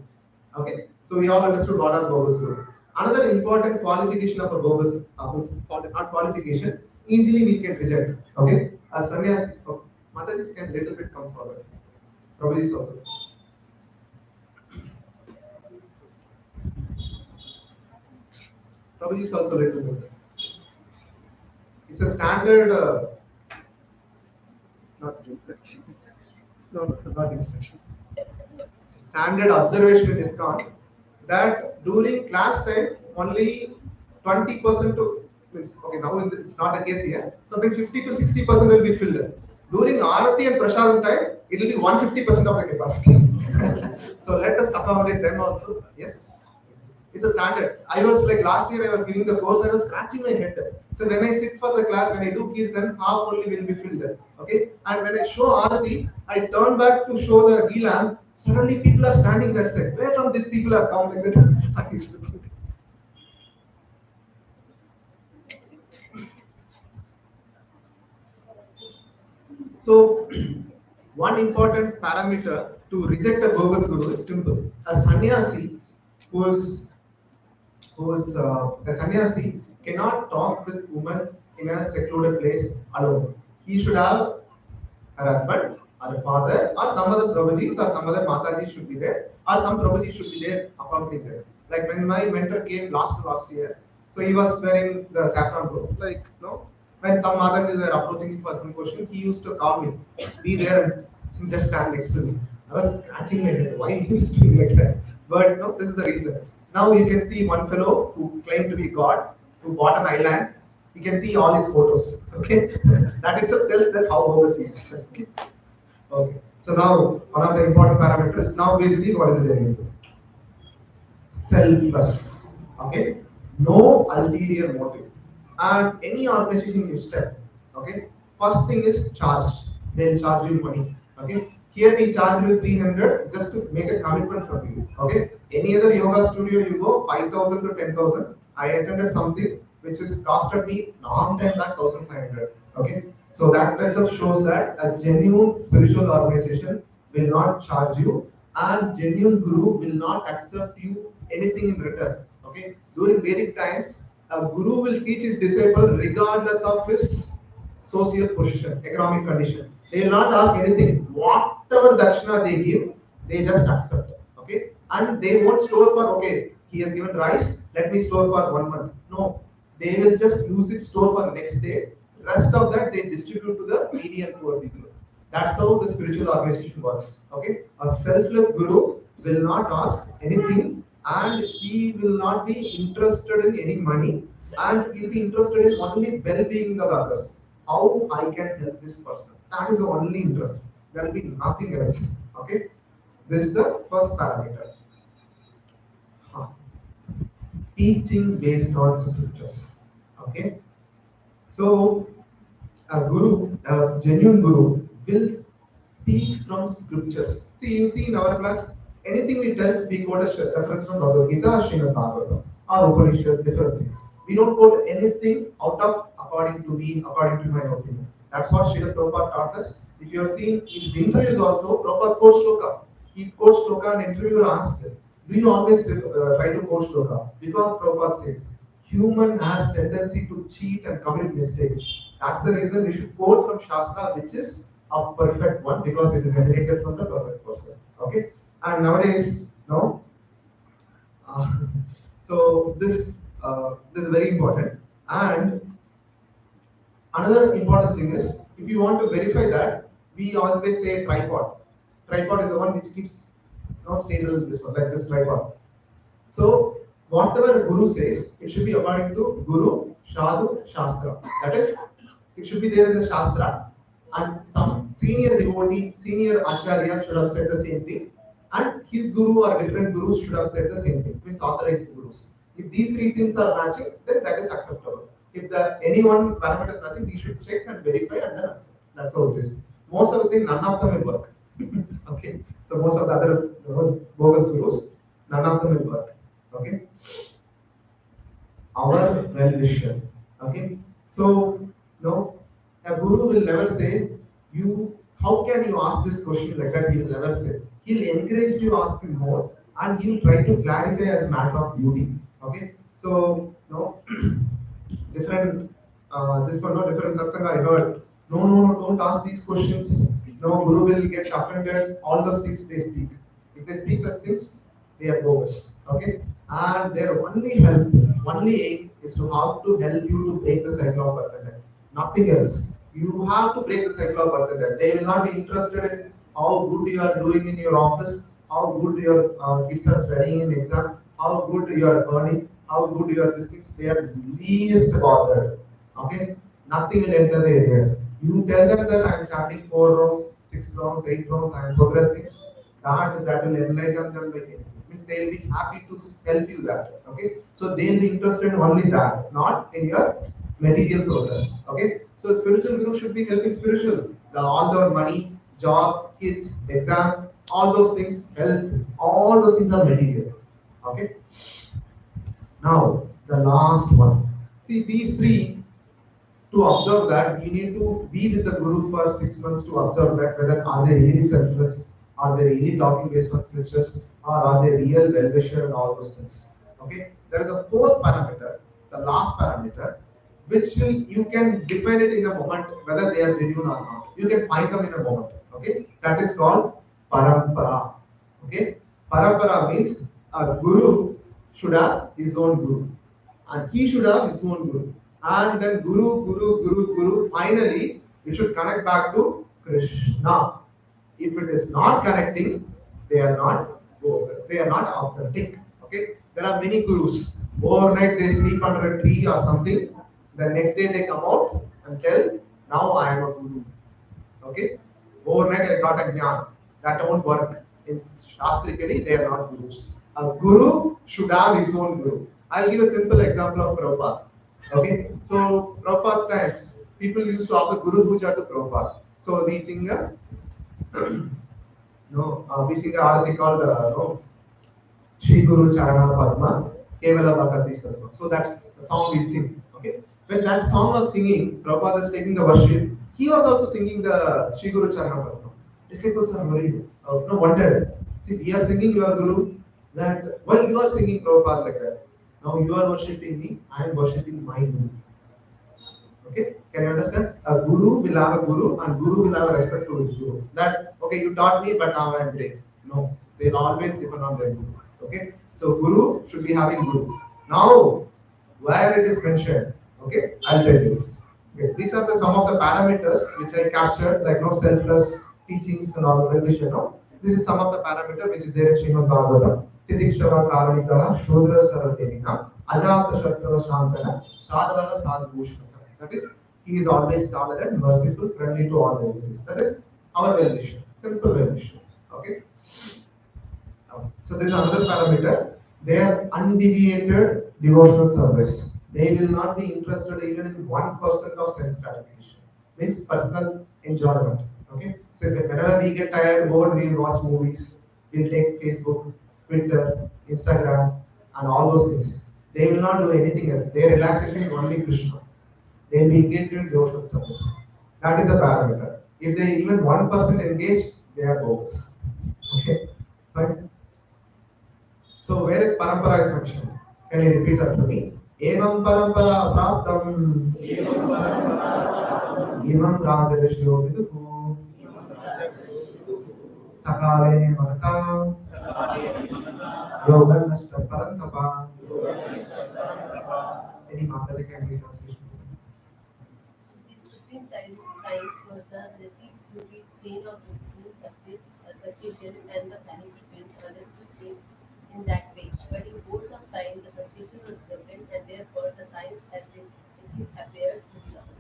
Okay. So we all understood what are bogus guru. Another important qualification of a bogus, not qualification, easily we can reject. Okay. As sannyas, oh, Mataji can little bit come forward. Prabhuji also. Prabhuji is also little bit. It's a standard. Not no, not instruction. Standard observation in ISKCON that during class time only 20% to means okay now it's not the case here. Something 50 to 60% will be filled. During Arati and Prasadam time, it will be 150% of the capacity. So let us accommodate them also. Yes. It's a standard. I was like last year I was giving the course, I was scratching my head. So when I sit for the class, when I do Kirtan, half only will be filled. Okay? And when I show Arati, I turn back to show the Gilam, suddenly people are standing that side. Where from these people are coming? So one important parameter to reject a bogus guru is simple. A sannyasi who is a sannyasi cannot talk with women in a secluded place alone. He should have a husband or a father or some other Prabhujis or some other Mataji should be there or some Prabhuji should be there accompanying them. Like when my mentor came last year, so he was wearing the saffron robe. Like no, when some Matajis were approaching him for some question, he used to call me, be there and just stand next to me. I was scratching my head. Why he is doing like that? But no, this is the reason. Now you can see one fellow who claimed to be God, who bought an island. You can see all his photos. Okay, that itself tells that how bogus he is. Okay. Okay. So now one of the important parameters. Now we'll see what is the genuine. Selfless. Okay. No ulterior motive. And any organization you step, okay. First thing is charge. They'll charge you money. Okay. Here we charge you 300 just to make a commitment from you. Okay. Any other yoga studio you go 5,000 to 10,000. I attended something which is costed me long time back 1,500. Okay. So that itself shows that a genuine spiritual organization will not charge you, and genuine guru will not accept you anything in return. Okay. During Vedic times, a guru will teach his disciple regardless of his social position, economic condition. They will not ask anything. Whatever dakshina they give, they just accept. Okay, and they won't store for okay. He has given rice. Let me store for 1 month. No, they will just use it, store for next day. Rest of that they distribute to the needy and poor people. That's how the spiritual organization works. Okay, a selfless guru will not ask anything, and he will not be interested in any money, and he'll be interested in only well-being of others. How I can help this person. That is the only interest. There will be nothing else. Okay, this is the first parameter. Huh. Teaching based on scriptures. Okay, so a guru, a genuine guru, will speaks from scriptures. See, you see in our class, anything we tell, we quote a reference from Bhagavad Gita, Srimad Bhagavatam, or Upanishad, different things. We don't quote anything out of according to me, according to my opinion. That's what Srila Prabhupada taught us. If you have seen his interviews also, Prabhupada quotes shloka. He quotes shloka and interviewer asked, do you always try to quote shloka? Because Prabhupada says, human has tendency to cheat and commit mistakes. That's the reason we should quote from Shastra, which is a perfect one because it is emanated from the perfect person. Okay? And nowadays, no. Uh, so this is very important. And another important thing is, if you want to verify that, we always say tripod. Tripod is the one which keeps stable this one, like this tripod. So whatever Guru says, it should be according to Guru, Sadhu, Shastra. That is, it should be there in the Shastra. And some senior devotee, senior Acharya should have said the same thing. And his Guru or different Gurus should have said the same thing, means authorized Gurus. If these three things are matching, then that is acceptable. If the any one parameter is matching, we should check and verify and then accept. That's how it is. Most of the thing, none of them will work. Okay. So most of the other bogus Gurus, none of them will work. Okay. Our well-wisher. Okay. So no, a Guru will never say you. How can you ask this question like that? He will never say. He'll encourage you to ask him more, and he'll try to clarify as a matter of duty. Okay. So no, different. This one, no different satsanga. I heard. No, don't ask these questions. No, Guru will get offended. All those things they speak. If they speak such things, they are bogus. Okay, and their only help, only aim is to how to help you to break the cycle of birth and death. Nothing else. You have to break the cycle of birth and death. They will not be interested in how good you are doing in your office, how good your kids are studying in exam, how good you are earning, how good you are this things. They are least bothered. Okay, nothing will enter the areas. You tell them that I am chanting 4 rounds, 6 rounds, 8 rounds, I am progressing. That will enlighten them like anything. Means they will be happy to help you that. Okay, so they will be interested in only that, not in your material progress. Okay, so spiritual guru should be helping spiritual. All the money, job, kids, exam, all those things, health, all those things are material. Okay. Now the last one. See these three. To observe that, you need to be with the Guru for 6 months to observe that whether are they really selfless, are they really talking based on scriptures, or are they real well-wisher and all those things. Okay. There is a fourth parameter, the last parameter, which will you can define it in a moment whether they are genuine or not. You can find them in a moment. Okay. That is called parampara. Okay. Parampara means a Guru should have his own Guru, and he should have his own Guru. And then Guru, finally, you should connect back to Krishna. If it is not connecting, they are not bogus, they are not authentic. Okay, there are many Gurus. Overnight they sleep under a tree or something. The next day they come out and tell, now I am a Guru. Okay, overnight I got a jnana. That won't work. In Shastrically, they are not Gurus. A Guru should have his own Guru. I'll give a simple example of Prabhupada. Okay, so Prabhupada times, people used to offer Guru Puja to Prabhupada. So we sing a we sing a arati called Shri Guru Charana Padma Kevala Bhakati Sarva. So that's the song we sing. Okay, when that song was singing, Prabhupada is taking the worship. He was also singing the Shri Guru Charana Padma. Disciples are worried, wondered. See, we are singing your Guru. That why you are singing Prabhupada like that? Now you are worshipping me, I am worshipping my Guru. Okay, can you understand? A Guru will have a Guru and Guru will have a respect to his Guru. That, okay, you taught me, but now I am great. No, they will always depend on their Guru. Okay, so Guru should be having Guru. Now, where it is mentioned, okay, I'll tell you. Okay, these are some of the parameters which I captured, like no selfless teachings and all that. This is some of the parameter which is there in Srimad Bhagavatam. Titikshava Karanikaha, Shodra Saradenika, Ajata Shatrava Shantana, Sadhana Sadhbhushnaka. That is, he is always tolerant, merciful, friendly to all entities. That is our well-wisher, simple well-wisher. Okay. So there is another parameter. They are undeviated devotional service. They will not be interested even in 1% of sense gratification. Means personal enjoyment. Okay, so whenever we get tired, bored, we'll watch movies, we'll take Facebook, Twitter, Instagram, and all those things. They will not do anything else. Their relaxation is only Krishna. They will be engaged in devotional service. That is the parameter. If they even 1% engage, they are bogus. Okay, fine. So where is parampara is mentioned? Can you repeat after me? Evam parampara praptam. Evam rajarishyo viduhu. Sakale mahata. Yoga nashta parantapa. Any Mataji can be translation. This supreme science was the received through the chain of discipline, succession, and the sanity pills understood in that way. But in course of time, the succession was broken, and therefore the science as it is appears to be lost.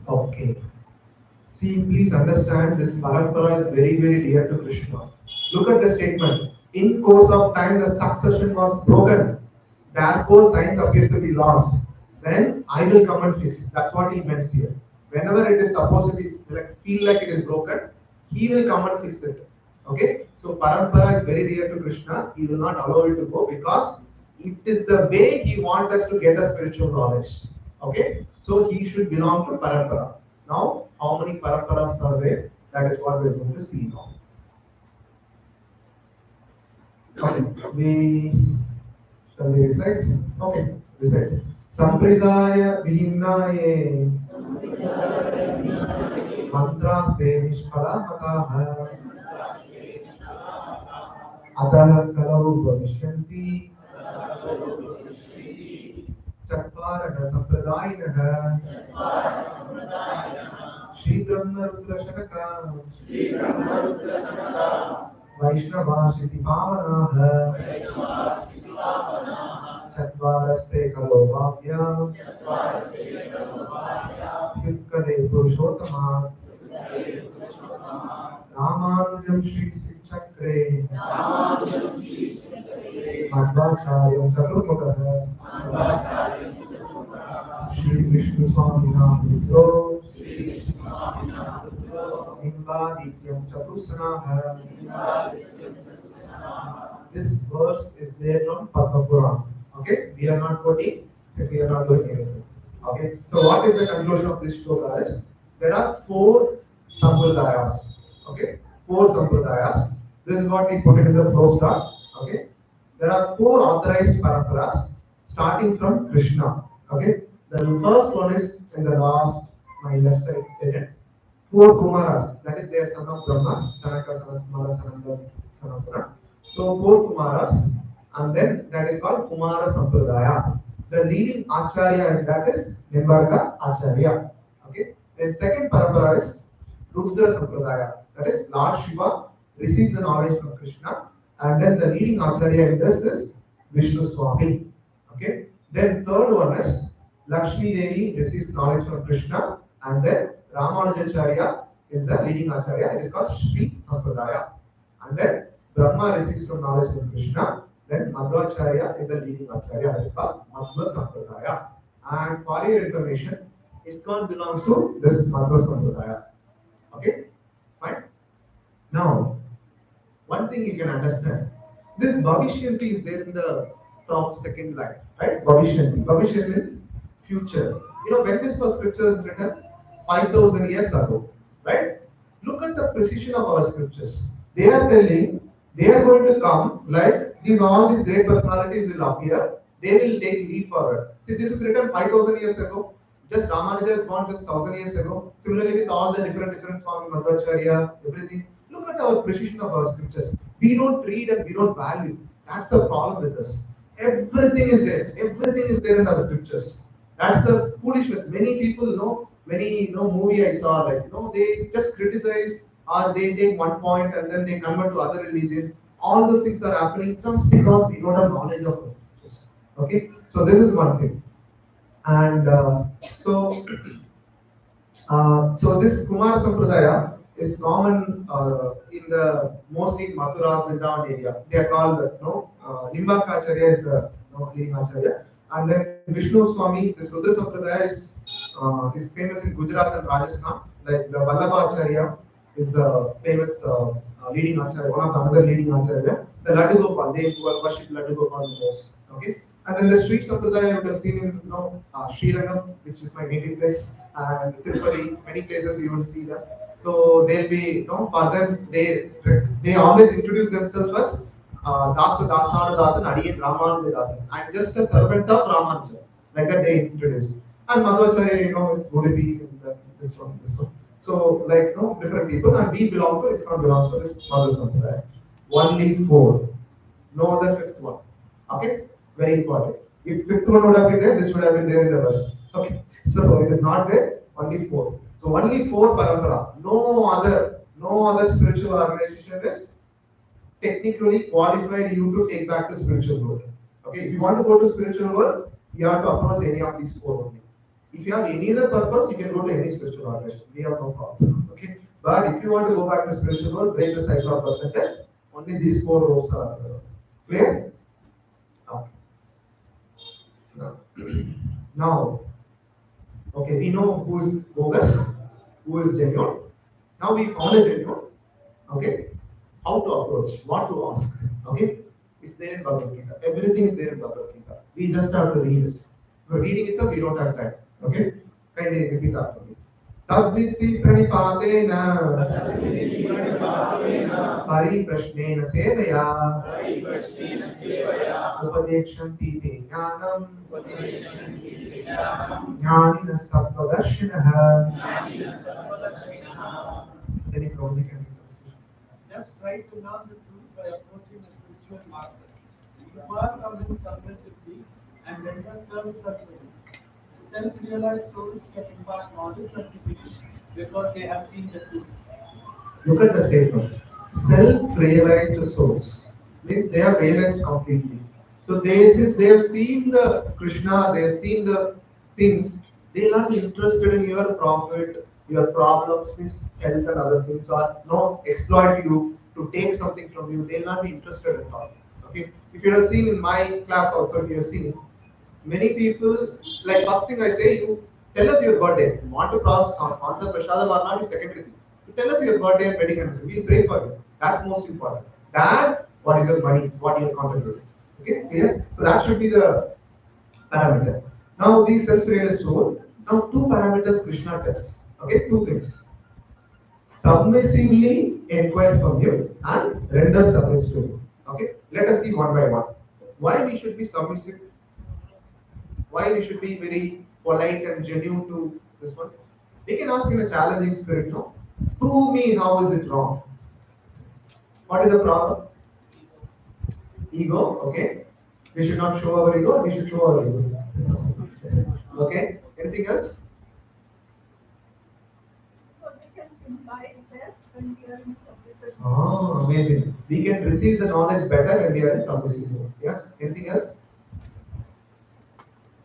Okay. See, please understand this parampara is very, very dear to Krishna. Look at the statement. In course of time, the succession was broken. Therefore, signs appear to be lost. Then I will come and fix. That's what he meant here. Whenever it is supposed to be feel like it is broken, he will come and fix it. Okay? So parampara is very dear to Krishna. He will not allow it to go because it is the way he wants us to get a spiritual knowledge. Okay? So he should belong to parampara. Now, how many paramparas are there? That is what we are going to see now. Okay, shall we recite? Okay, recite. Sampradaya Bhimnaye Mantraste Nishphalamataha Atah Kalau Bhavishyanti Chatvarah Sampradayinah Shri Brahma Rudra Shanaka Vaishnava Shri Pavanaha Chatvaraspe Kalo Bhavya Yukkale Purushottama Ramanujam Shri Chakre Madhvacharyam Chaturmukha Shri Vishnu Swamina Rudro Nimbadityam Chatusanaha. This verse is there from Padma Purana. Okay, we are not quoting, we are not doing anything. Okay, so what is the conclusion of this shloka is there are four sampradayas. Okay, four sampradayas. This is what we put it in the flow start. Okay, there are four authorized paramparas starting from Krishna. Okay, the first one is in the last, my left side. Four Kumaras, that is their son of Brahma, Sanaka, son of Kumara, Sananda, son of Brahma. So four Kumaras, and then that is called Kumara Sampradaya. The leading Acharya in that is Nimbarga Acharya. Okay. Then second parampara is Rudra Sampradaya. That is Lord Shiva receives the knowledge from Krishna, and then the leading Acharya in this is Vishnu Swami. Okay. Then third one is Lakshmi Devi receives knowledge from Krishna, and then Ramanujacharya is the leading Acharya. It is called Sri Sampradaya. And then Brahma receives from knowledge from Krishna. Then Madhvacharya is the leading Acharya. It is called Madhva Sampradaya. And for your information, ISKCON belongs to this Madhva Sampradaya. Okay? Fine? Now, one thing you can understand. This Bhavishyanti is there in the top second line. Right? Bhavishyanti. Bhavishyanti means future. You know, when this was scripture is written? 5,000 years ago, right? Look at the precision of our scriptures. They are telling they are going to come like all these great personalities will appear. They will take lead forward. See, this is written 5,000 years ago. Just Ramanuja is born just 1,000 years ago. Similarly, with all the different Swami Madhvacharya, everything. Look at our precision of our scriptures. We don't read and we don't value. That's the problem with us. Everything is there. Everything is there in our scriptures. That's the foolishness. Many people know. Many movie I saw they just criticize or they take one point and then they convert to other religion. All those things are happening just because we don't have knowledge of the scriptures. Okay, so this is one thing, and so this Kumar Sampradaya is common in the mostly Mathura Vrindavan area. They are called Nimbaka Acharya is the leading Acharya, and then Vishnu Swami. This Rudra Sampradaya is famous in Gujarat and Rajasthan. Like the Balavan Acharya is the famous leading acharya, one of the another leading acharya. The Laddu Gopal, they worship Laddu Gopal the most. Okay, and then the street sampradaya you would have seen in Sri Rangam, which is my native place, and Tirupati, many places you will see them. So they'll be, for them they always introduce themselves as Dasa Dasana Dasan Adiyan Ramanuja Dasan. I'm just a servant of Ramanuja. Like that they introduce. And Madhvacharya, is Udupi in this one, this one. So like different people, and we belong to ISKCON belongs to this Mother Sampradaya. Only four. No other fifth one. Okay? Very important. If fifth one would have been there, this would have been there in the verse. Okay. So it is not there, only four. So only four parampara. No other spiritual organization is technically qualified you to take back to spiritual world. Okay, if you want to go to spiritual world, you have to approach any of these four only. If you have any other purpose, you can go to any spiritual organization. We have no problem. Okay, but if you want to go back to spiritual world, break the cycle of perspective, only these four roles are clear. Okay. Now, okay, we know who is bogus, who is genuine. Now we found a genuine. Okay, how to approach, what to ask. Okay, it's there in Bhagavad Gita. Everything is there in Bhagavad Gita. We just have to read it. For reading itself, we don't have time. Okay, kindly repeat after me. Tadviti pranipatena परिप्रश्नेन सेवया उपदेक्षन्ति ते ज्ञानम् ज्ञानिनस्तत्त्वदर्शिनः. Any closing and Just try to learn the truth by approaching a spiritual master. Depart from him submissively and render service unto him. Self-realized souls can impart knowledge and divinity because they have seen the truth. Look at the statement. Self-realized souls means they have realized completely. So since they have seen the Krishna, they have seen the things, they are not interested in your profit, your problems, means health and other things, or no exploit you to take something from you. They will not be interested at all. Okay. If you have seen in my class also, if you have seen many people, like first thing I say, you tell us your birthday. You want to sponsor Prashadam or not is secondary thing. You tell us your birthday and wedding anniversary. We'll pray for you. That's most important. That what is your money, what you are contributing. Okay, clear? So that should be the parameter. Now these self-realized soul. Now two parameters Krishna tells. Okay, two things. Submissively inquire from you and render service to you. Okay, let us see one by one. Why we should be submissive? Why we should be very polite and genuine to this one? We can ask in a challenging spirit, no? Prove me how is it wrong? What is the problem? Ego, okay? We should not show our ego, we should show our ego. Okay? Anything else? Because we can imply best when we are in submissive. Oh, amazing. We can receive the knowledge better when we are in submissive mode. Yes? Anything else?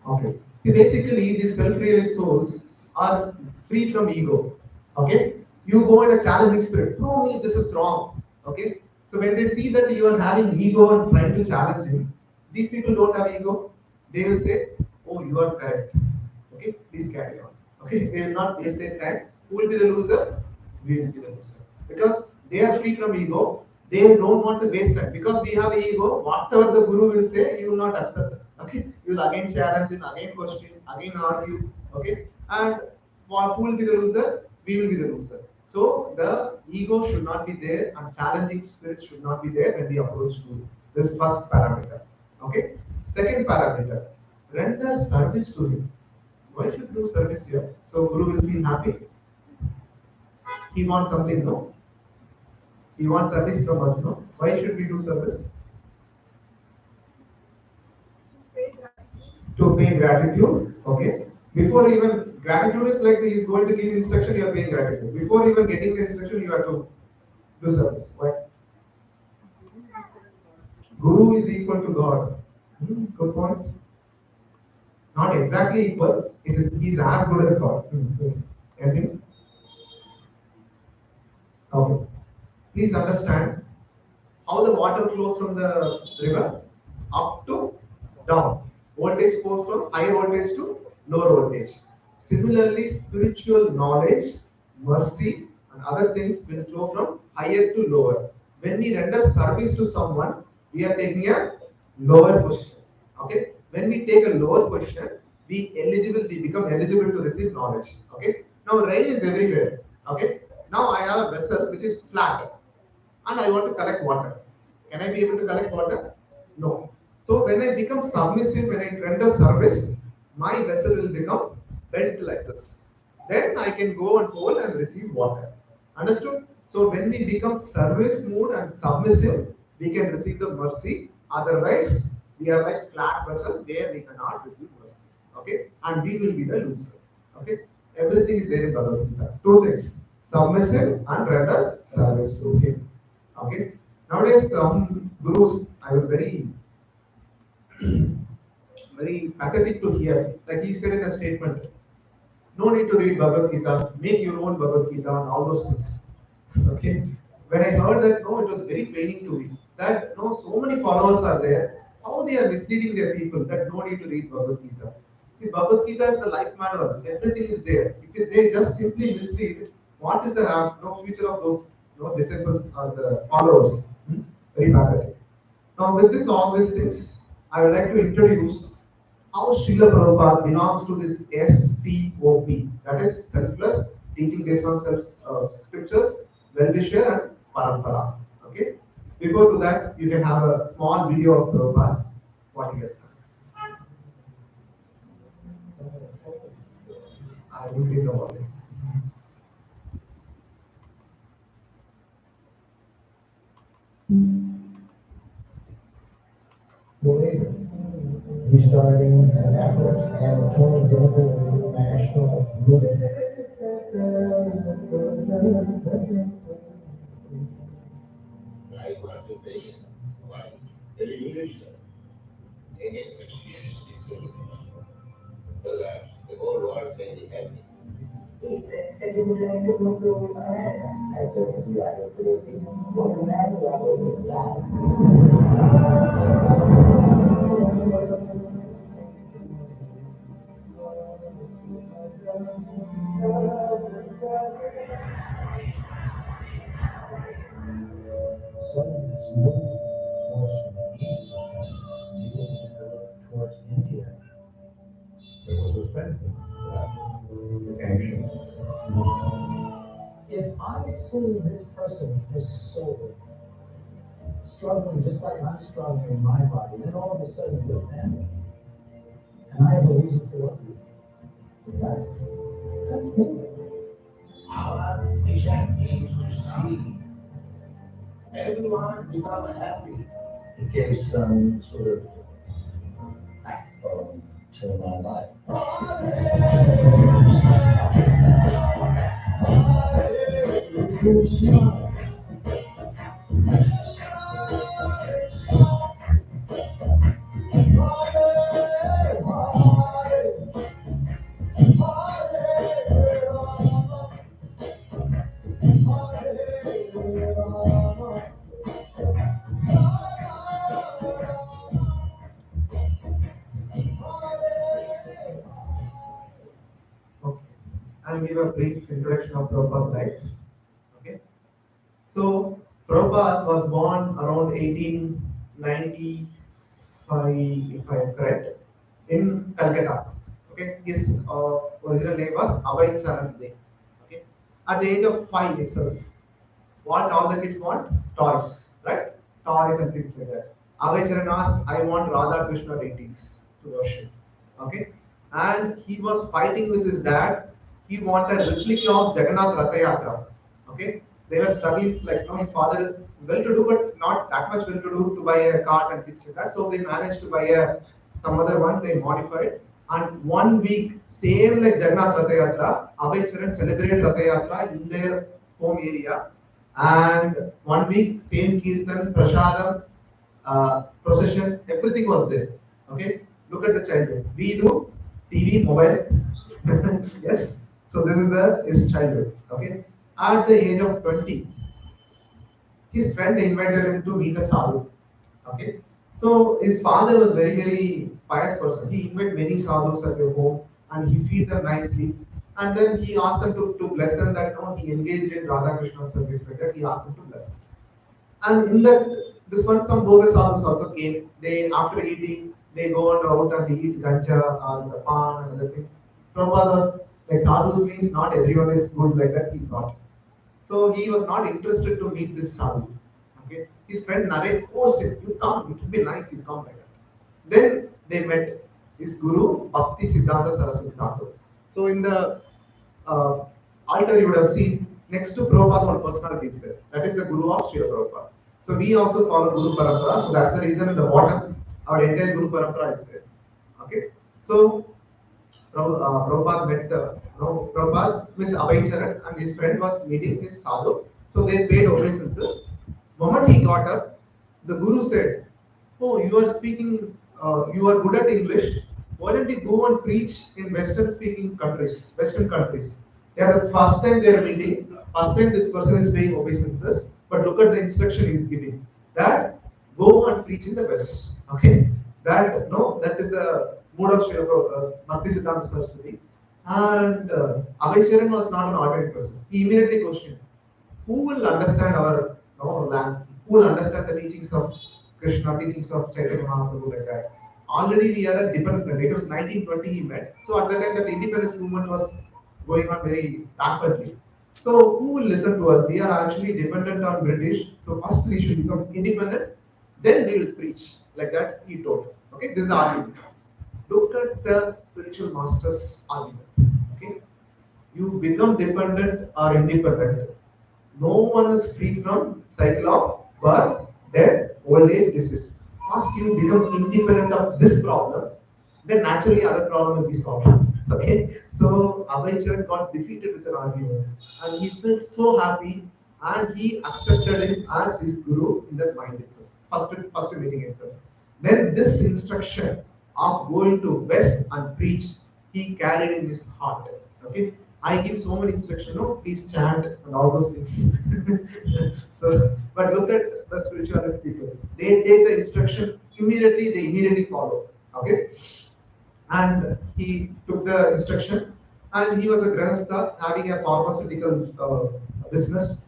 Okay. See, basically, these self-realized souls are free from ego. Okay. You go in a challenging spirit. Prove me this is wrong. Okay. So when they see that you are having ego and trying to challenge him, these people don't have ego. They will say, "Oh, you are correct. Okay, please carry on." Okay. They will not waste their time. Who will be the loser? We will be the loser because they are free from ego. They don't want to waste time because we have ego. Whatever the guru will say, you will not accept. Okay, you will again challenge him, again question, again argue. Okay, and who will be the loser? We will be the loser. So the ego should not be there, and challenging spirit should not be there when we approach guru. This first parameter. Okay. Second parameter, render service to him. Why should do service here? So guru will feel happy. He wants something, no? He wants service from us, no? Why should we do service? To pay gratitude. Okay. Before even gratitude is like he is going to give instruction, you are paying gratitude. Before even getting the instruction, you have to do service. Why? Guru is equal to God. Good point. Not exactly equal. He is as good as God. Yes. Anything? Okay. Please understand how the water flows from the river up to down. Voltage flows from higher voltage to lower voltage. Similarly, spiritual knowledge, mercy, and other things will flow from higher to lower. When we render service to someone, we are taking a lower position. Okay. When we take a lower position, we become eligible to receive knowledge. Okay. Now rain is everywhere. Okay. Now I have a vessel which is flat and I want to collect water. Can I be able to collect water? No. So when I become submissive, when I render service, my vessel will become bent like this. Then I can go and hold and receive water. Understood? So when we become service mood and submissive, we can receive the mercy. Otherwise, we are like flat vessel where we cannot receive mercy. Okay? And we will be the loser. Okay? Everything is there in Bhagavad Gita. Two things: submissive and render service to him. Okay. Nowadays, some gurus, I was very pathetic to hear. Like he said in a statement, no need to read Bhagavad Gita, make your own Bhagavad Gita, and all those things. Okay. When I heard that, no, it was very paining to me. That no, so many followers are there. How they are misleading their people that no need to read Bhagavad Gita. See, Bhagavad Gita is the life manual. Everything is there. If they just simply mislead, what is the future of those disciples or the followers? Very pathetic. Now, with this all these things, I would like to introduce how Srila Prabhupada belongs to this SPOP, that is selfless, teaching based on self scriptures, well-wisher and parampara. Okay. Before to that, you can have a small video of Prabhupada, what he has done. I will increase the volume. Restarting an effort and turns into a national movement. Suddenly, this movement force from the east began to develop towards India. There was a sense of anxious. If I see this person, this soul, struggling just like I'm struggling in my body, then all of a sudden you're family, and I have a reason to love you. That's different. Our vision is to see everyone become happy. It gave some sort of backbone to my life. Okay. I'll give a brief introduction of Prabhupada's life. Okay. So Prabhupada was born around 1895, if I am correct, in Calcutta. Okay, his original name was Abhay Charan Dey. Okay, at the age of 5 itself, what all the kids want? Toys, right? Toys and things like that. Abhay Charan asked, "I want Radha Krishna deities to worship." Okay, and he was fighting with his dad. He wanted a replica of Jagannath Ratha Yatra. Okay, they were struggling, like his father is well-to-do, but not that much well-to-do to buy a cart and things like that. So they managed to buy some other one. They modified, and 1 week, same like Jagannath Ratha Yatra, Abhay Charan celebrated Ratha Yatra in their home area, and 1 week, same Kirtan, Prasadam, procession, everything was there. Okay, look at the childhood. We do TV, mobile. Yes. So this is his childhood. Okay. At the age of 20, his friend invited him to meet a sadhu. Okay. So his father was very pious person. He invited many sadhus at their home and he feed them nicely. And then he asked them to bless them that no, he engaged in Radha Krishna service like that. He asked them to bless. And in that, this one, some bogus sadhus also came. They, after eating, they go on out and eat ganja or the pan and other things. Prabhupada was like, sadhus means not everyone is good like that, he thought. So he was not interested to meet this sadhu. Okay, his friend Narek forced him, you come, it would be nice, you come like that. Then they met his guru, Bhakti Siddhanta Saraswati Thakur. So in the uh, altar you would have seen next to Prabhupada one personality is there. That is the Guru of Srila Prabhupada. So we also follow Guru Parampara. So that's the reason in the bottom our entire Guru Parampara is there. Okay. So Prabhupada met Prabhupada means Abhay Charan and his friend was meeting his sadhu. So they paid obeisances. Moment he got up, the Guru said, "Oh, you are speaking, you are good at English. Why don't you go and preach in Western-speaking countries, Western countries?" They are the first time they are meeting. First time this person is paying obeisances, but look at the instruction he is giving. That go and preach in the West. Okay, that no, that is the mood of Bhakti Siddhanta Saraswati. And Abhay Charan was not an ordinary person. He immediately questioned, who will understand our land? Who will understand the teachings of Krishna, teachings of Chaitanya Mahaprabhu like that? Already we are a dependent. It was 1920 he met. So at that time the independence movement was going on very rapidly. So who will listen to us? We are actually dependent on British. So first we should become independent, then we will preach. Like that he told. Okay, this is the argument. Look at the spiritual master's argument. Okay, you become dependent or independent. No one is free from cycle of birth, death, old age, disease. First, you become independent of this problem, then naturally other problem will be solved. Okay, so Abhay Charan got defeated with an argument, and he felt so happy, and he accepted him as his guru in that mind itself. First meeting itself. Then this instruction of going to West and preach, he carried in his heart. Okay, I give so many instructions, no, please chant and all those things. So, but look at the spirituality people. They take the instruction immediately, they immediately follow. Okay, and he took the instruction, and he was a grahastha having a pharmaceutical business,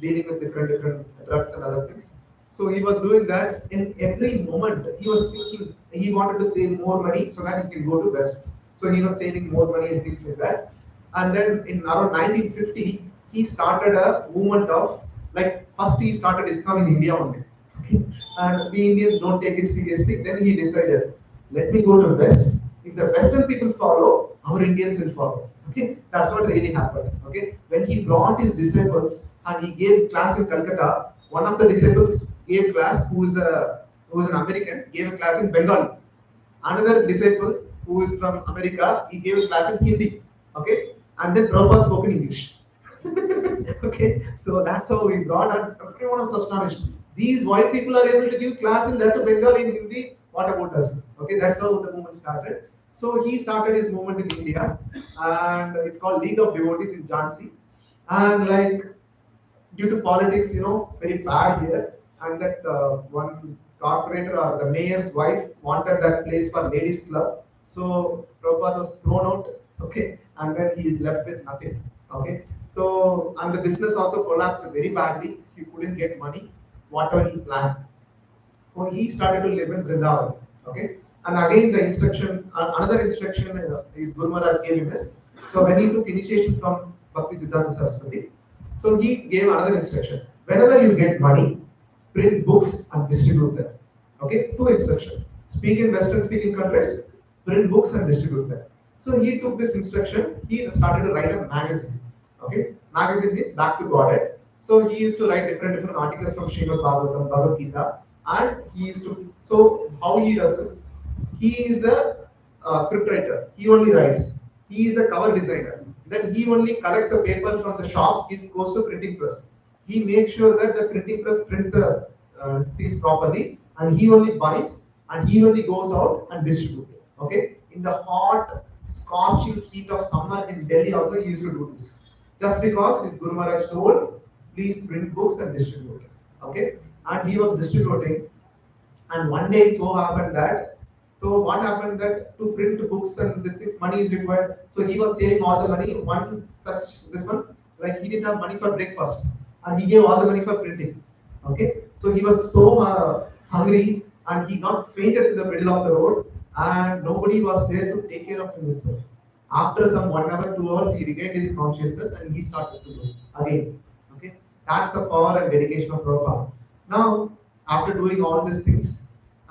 dealing with different drugs and other things. So he was doing that. In every moment he was thinking he wanted to save more money so that he can go to West. So he was saving more money and things like that. And then in around 1950 he started a movement of, like, first he started ISKCON in India only. Okay, and we Indians don't take it seriously. Then he decided, let me go to West. If the Western people follow, our Indians will follow. Okay, that's what really happened. Okay, when he brought his disciples and he gave class in Calcutta, one of the disciples gave class who is an American, gave a class in Bengali. Another disciple who is from America, he gave a class in Hindi. Okay, and then Prabhupada spoke in English. Okay, so that's how we brought, and everyone was astonished. These white people are able to give class in that to Bengali in Hindi. What about us? Okay, that's how the movement started. So he started his movement in India, and it's called League of Devotees in Jhansi. And like, due to politics, very bad here, and that one corporator or the mayor's wife wanted that place for ladies' club. So Prabhupada was thrown out, okay, and then he is left with nothing, okay. So, and the business also collapsed very badly. He couldn't get money, whatever he planned. So he started to live in Vrindavan, okay. And again, the instruction, another instruction is Guru Maharaj gave him is, so when he took initiation from Bhakti Siddhanta Saraswati, so he gave another instruction. Whenever you get money, print books and distribute them. Okay, two instructions. Speak in Western speaking countries, print books and distribute them. So he took this instruction, he started to write a magazine. Okay, magazine means back to Godhead. So he used to write different articles from Srimad Bhagavatam, Bhagavad Gita, and he used to, so how he does this, he is the script writer, he only writes, he is the cover designer, then he only collects the paper from the shops, he goes to printing press, he makes sure that the printing press prints the things properly, and he only buys, and he only goes out and distributes it. Okay, in the hot scorching heat of summer in Delhi also he used to do this, just because his Guru Maharaj told, please print books and distribute it. Okay, and he was distributing, and one day it so happened that So what happened that to print books and this things, money is required. So he was saving all the money. One such this one, like he didn't have money for breakfast, and he gave all the money for printing. Okay, so he was so hungry, and he got fainted in the middle of the road, and nobody was there to take care of him himself. After some 1 hour, 2 hours, he regained his consciousness and he started to do again. Okay, that's the power and dedication of Prabhupada. Now, after doing all these things,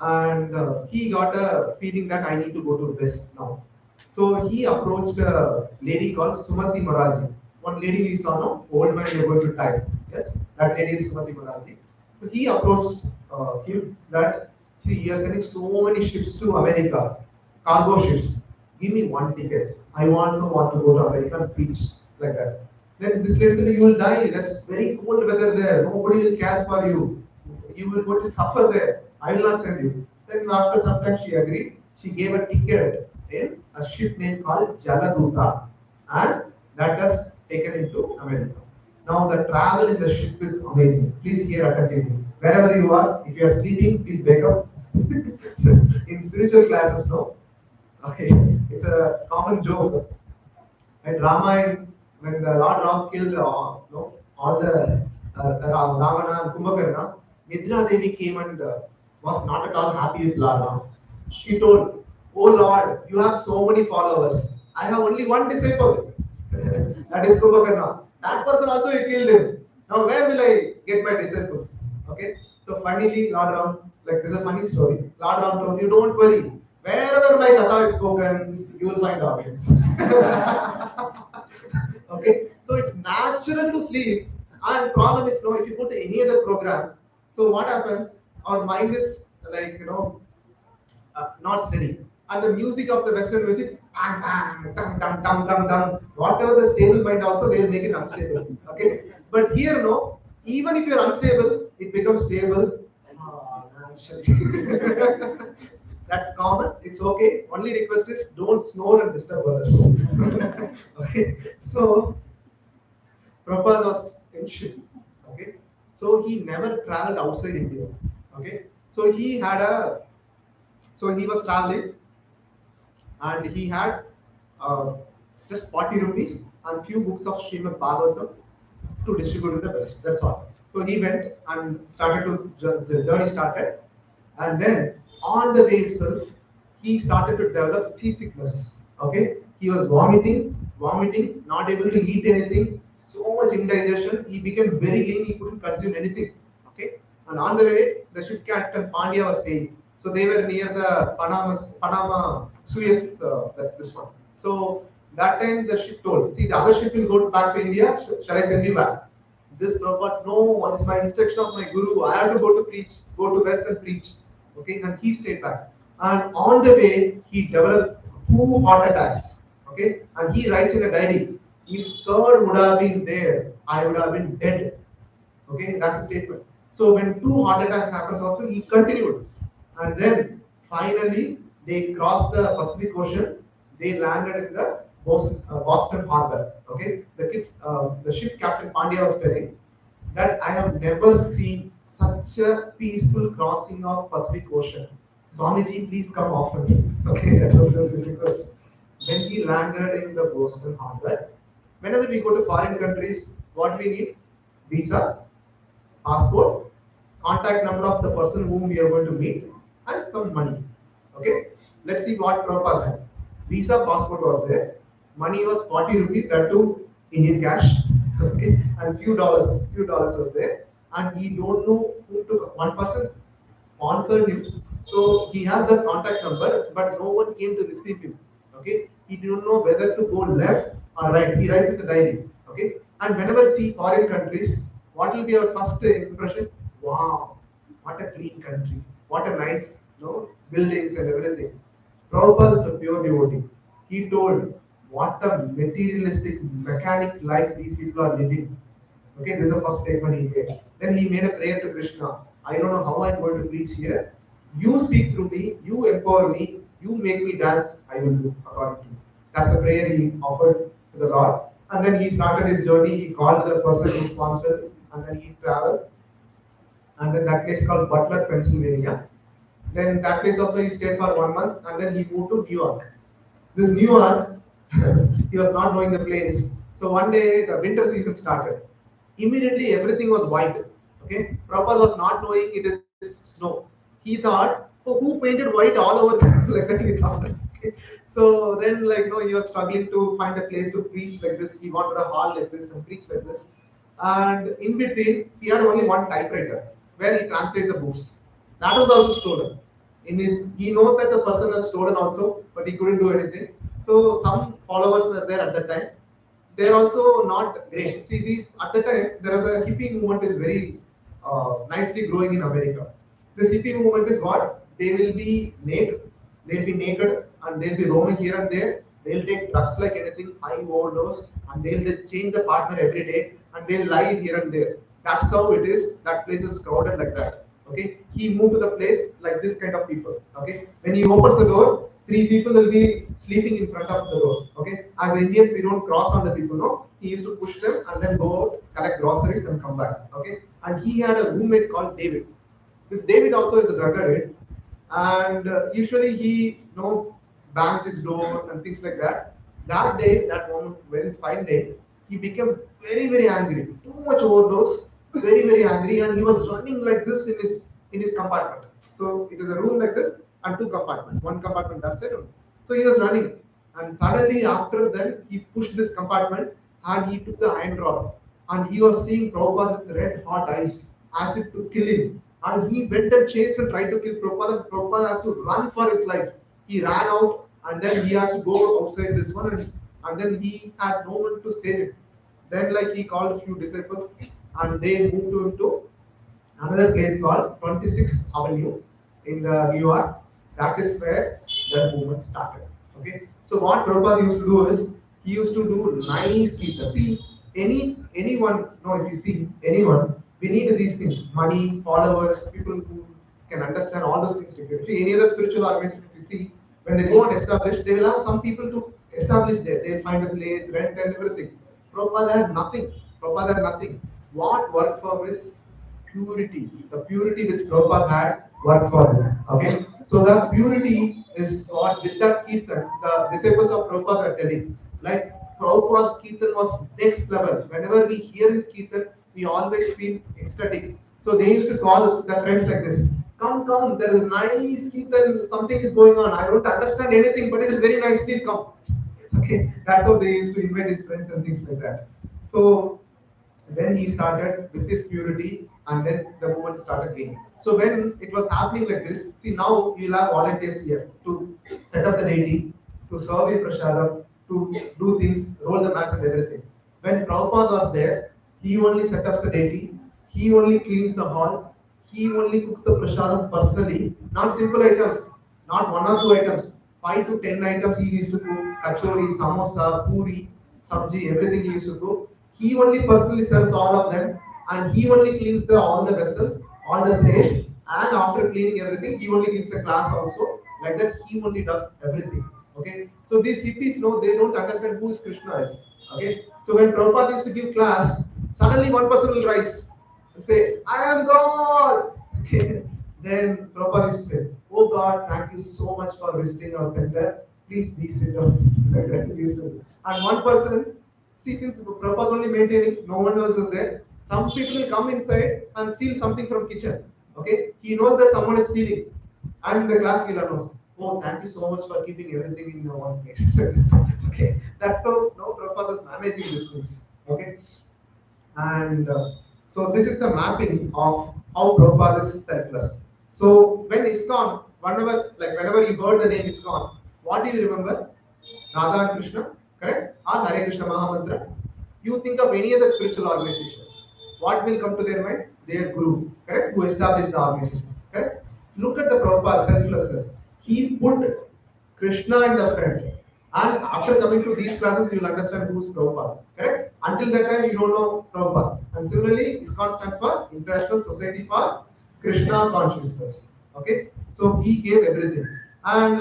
and he got a feeling that I need to go to West now. So he approached a lady called Sumati Moraji. One lady we saw now, old man you're going to type. Yes, that lady is Sumati Moraji. So he approached him that, see, you are sending so many ships to America, cargo ships. Give me one ticket. I also want to go to America and preach like that. Then this lady said, you will die. That's very cold weather there. Nobody will care for you. You will go to suffer there. I will not send you. Then after some time she agreed. She gave a ticket in a ship named called Jaladuta, and that has taken him to America. Now the travel in the ship is amazing. Please hear attentively. Wherever you are, if you are sleeping, please wake up. So, in spiritual classes, no. Okay, it's a common joke. At Ramayana, when the Lord Ram killed no, all the Ravana and Kumbhakarna, Nidra Devi came and was not at all happy with Lord Ram. She told, "Oh Lord, you have so many followers. I have only one disciple. That is Kumbhakarna. That person also you killed him. Now where will I get my disciples?" Okay. So finally, Lord Ram, like this is a funny story. Lord Ram told you, "Don't worry. Wherever my katha is spoken, you will find audience." Okay, so it's natural to sleep, and problem is no. If you put any other program, so what happens? Our mind is like not steady, and the music of the Western music, bang bang, dum dum dum dum dum. Whatever the stable mind also, they will make it unstable. Okay, but here no. Even if you're unstable, it becomes stable. Naturally. That's common. It's okay. Only request is don't snore and disturb others. Okay. So Prabhupada was in ship. Okay. So he never traveled outside India. Okay. So he had a so he was traveling and he had uh, just 40 rupees and few books of Srimad Bhagavatam to distribute in the West. That's all. So he went and started to the journey started, and then on the way itself, he started to develop seasickness. Okay, he was vomiting, not able to eat anything, so much indigestion. He became very lean. He couldn't consume anything. Okay, and on the way, the ship captain Pandya was saying. So they were near the Panama Suez, this one. So that time the ship told, see the other ship will go back to India. Shall I send you back? This Prabhupada, no, it's my instruction of my guru. I have to go to preach, go to West and preach. Okay, and he stayed back. And on the way, he developed 2 heart attacks. Okay, and he writes in a diary, if third would have been there, I would have been dead. Okay, that's a statement. So when 2 heart attacks happens also, he continued. And then finally, they crossed the Pacific Ocean. They landed in the Boston Harbor. Okay, the ship captain Pandya was telling that I have never seen such a peaceful crossing of Pacific Ocean. Swamiji, please come often. Okay, that was his request. When he landed in the Boston Harbor, whenever we go to foreign countries, what we need? Visa, passport, contact number of the person whom we are going to meet, and some money. Okay, let's see what Prabhupada had. Visa, passport was there. Money was 40 rupees, that too Indian cash. Okay, and few dollars was there. And he don't know who to. One person sponsored him, so he has the contact number, but no one came to receive him. Okay, he didn't know whether to go left or right. He writes in the diary. Okay, and whenever see foreign countries, what will be our first impression? Wow, what a clean country! What a nice, buildings and everything. Prabhupada is a pure devotee. He told, what a materialistic, mechanic life these people are living. Okay, this is the first statement he made. Then he made a prayer to Krishna. I don't know how I'm going to preach here. You speak through me, you empower me, you make me dance, I will do according to you. That's the prayer he offered to the Lord. And then he started his journey. He called the person who sponsored, and then he traveled. And then that place called Butler, Pennsylvania. Then that place also he stayed for 1 month, and then he moved to New York. This New York, he was not knowing the place. So one day the winter season started. Immediately everything was white. Okay, Prabhupada was not knowing it is snow. He thought, oh, who painted white all over like that? He thought. Okay. So then, like, no, he was struggling to find a place to preach like this. He wanted a hall like this and preach like this. And in between, he had only one typewriter where he translated the books. That was also stolen. In his, he knows that the person has stolen also, but he couldn't do anything. So some followers were there at that time. They're also not great. See, these at the time there is a hippie movement is very nicely growing in America. This hippie movement is what they will be naked, they'll be naked, and they'll be roaming here and there. They'll take drugs like anything, high overdose, and they'll just change the partner every day, and they'll lie here and there. That's how it is. That place is crowded like that. Okay, he moved to the place like this kind of people. Okay, when he opens the door, three people will be sleeping in front of the door. Okay, as Indians, we don't cross on the people. No, he used to push them and then go out, collect groceries and come back. Okay, and he had a roommate called David. This David also is a drug addict, and usually he, bangs his door and things like that. That day, that one very fine day, he became very very angry. Too much overdose, very very angry, and he was running like this in his compartment. So it is a room like this and two compartments. One compartment that side. So he was running, and suddenly after then he pushed this compartment and he took the iron rod, and he was seeing Prabhupada with red hot eyes as if to kill him. And he went and chased and tried to kill Prabhupada, and Prabhupada has to run for his life. He ran out, and then he has to go outside this one, and then he had no one to save him. Then, like, he called a few disciples, and they moved him to another place called 26th Avenue in New York. That is where the movement started. Okay, so what Prabhupada used to do is he used to do nice kirtan. See, anyone, no, if you see anyone, we need these things: money, followers, people who can understand all those things together. See, any other spiritual organization, if you see, when they go and establish, they will have some people to establish there. They'll find a place, rent, and everything. Prabhupada had nothing. Prabhupada had nothing. What worked for him is purity. The purity which Prabhupada had worked for him. Okay, so the purity is what with that kirtan, the disciples of Prabhupada are telling. Like Prabhupada's kirtan was next level. Whenever we hear his kirtan, we always feel ecstatic. So they used to call the friends like this. Come, come, there is nice kirtan, something is going on. I don't understand anything, but it is very nice, please come. Okay, that's how they used to invite his friends and things like that. So then he started with this purity, and then the movement started gaining. So when it was happening like this, see, now you'll have volunteers here to set up the deity, to serve in prasadam, to do things, roll the mats and everything. When Prabhupada was there, he only set up the deity, he only cleans the hall, he only cooks the prasadam personally, not simple items, not one or two items, 5 to 10 items he used to cook: kachori, samosa, puri, sabji, everything he used to cook. He only personally serves all of them, and he only cleans the all the vessels, all the plates, and after cleaning everything, he only gives the class also. Like that, he only does everything. Okay, so these hippies know they don't understand who is Krishna is. Okay, so when Prabhupada used to give class, suddenly one person will rise and say, "I am God." Okay, then Prabhupada used to say, "Oh God, thank you so much for visiting our center. Please be sit down." Like that he used to. And one person, see, since Prabhupada only maintaining, no one else was there. Some people will come inside and steal something from kitchen. Okay, he knows that someone is stealing, and the class killer knows. Oh, thank you so much for keeping everything in one place. Okay, that's how no Prabhupada is managing this things. Okay, and so this is the mapping of how Prabhupada is selfless. So when ISKCON, whenever you heard the name ISKCON, what do you remember? Radha and Krishna, correct? Or Hare Krishna Mahamantra. You think of any other spiritual organization. What will come to their mind? Their guru, correct? Who established the organization, correct? Look at the Prabhupada selflessness. He put Krishna in the front. And after coming to these classes, you will understand who is Prabhupada, correct? Until that time, you don't know Prabhupada. And similarly, ISKCON stands for International Society for Krishna Consciousness. Okay, so he gave everything. And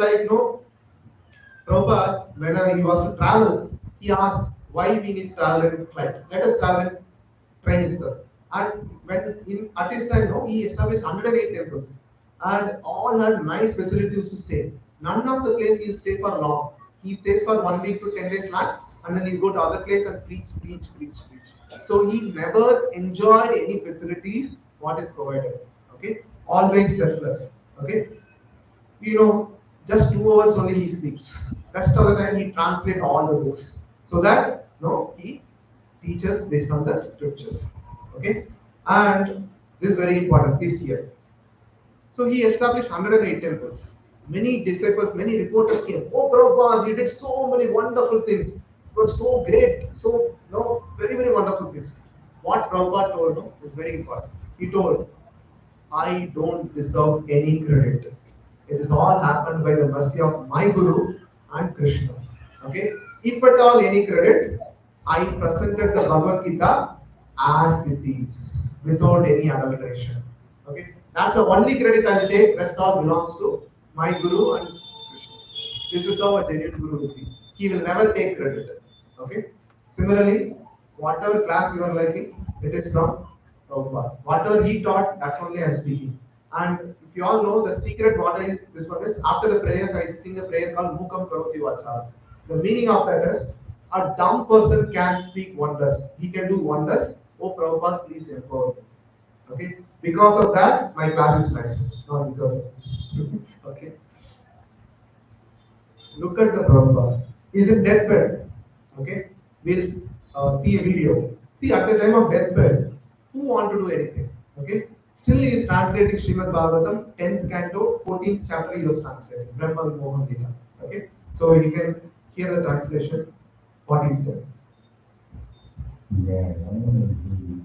Prabhupada, when he was to travel, he asked why we need to travel in flight. Let us travel in train itself. And when at his time, no, he established 108 temples. and all had nice facilities to stay. None of the place he'll stay for long. He stays for 1 week to 10 days max, and then he'll go to other place and preach, preach, preach, preach. So he never enjoyed any facilities what is provided. Okay, always selfless. Okay, you know, just 2 hours only he sleeps. Rest of the time he translates all the books. So that no, he teaches based on the scriptures. Okay, and this is very important this year. So he established 108 temples. Many disciples, many reporters came. Oh, Prabhupada, you did so many wonderful things. You were so great, so no, very, very wonderful things. What Prabhupada told no, is very important. He told, I don't deserve any credit. It is all happened by the mercy of my Guru and Krishna. Okay? If at all any credit, I presented the Bhagavad Gita as it is, without any adulteration. Okay? That's the only credit I will take, rest all belongs to my Guru and Krishna. This is how a genuine Guru will be. He will never take credit. Okay? Similarly, whatever class you are liking, it is from Prabhupada. Whatever he taught, that's only I am speaking. And if you all know the secret what this one is, after the prayers I sing a prayer called Mukam Karoti Vachara. The meaning of that is a dumb person can speak wonders. He can do wonders. Oh Prabhupada, please empower me. Okay? Because of that, my class is nice. Not because of okay. Look at the Prabhupada. He's in deathbed. Okay? We'll see a video. See, at the time of deathbed, who want to do anything? Okay? Still he is translating Srimad Bhagavatam, 10th canto, 14th chapter he was translating. Brahma Mohan Gita. Okay? So you can hear the translation, what he said. Yeah, I want to be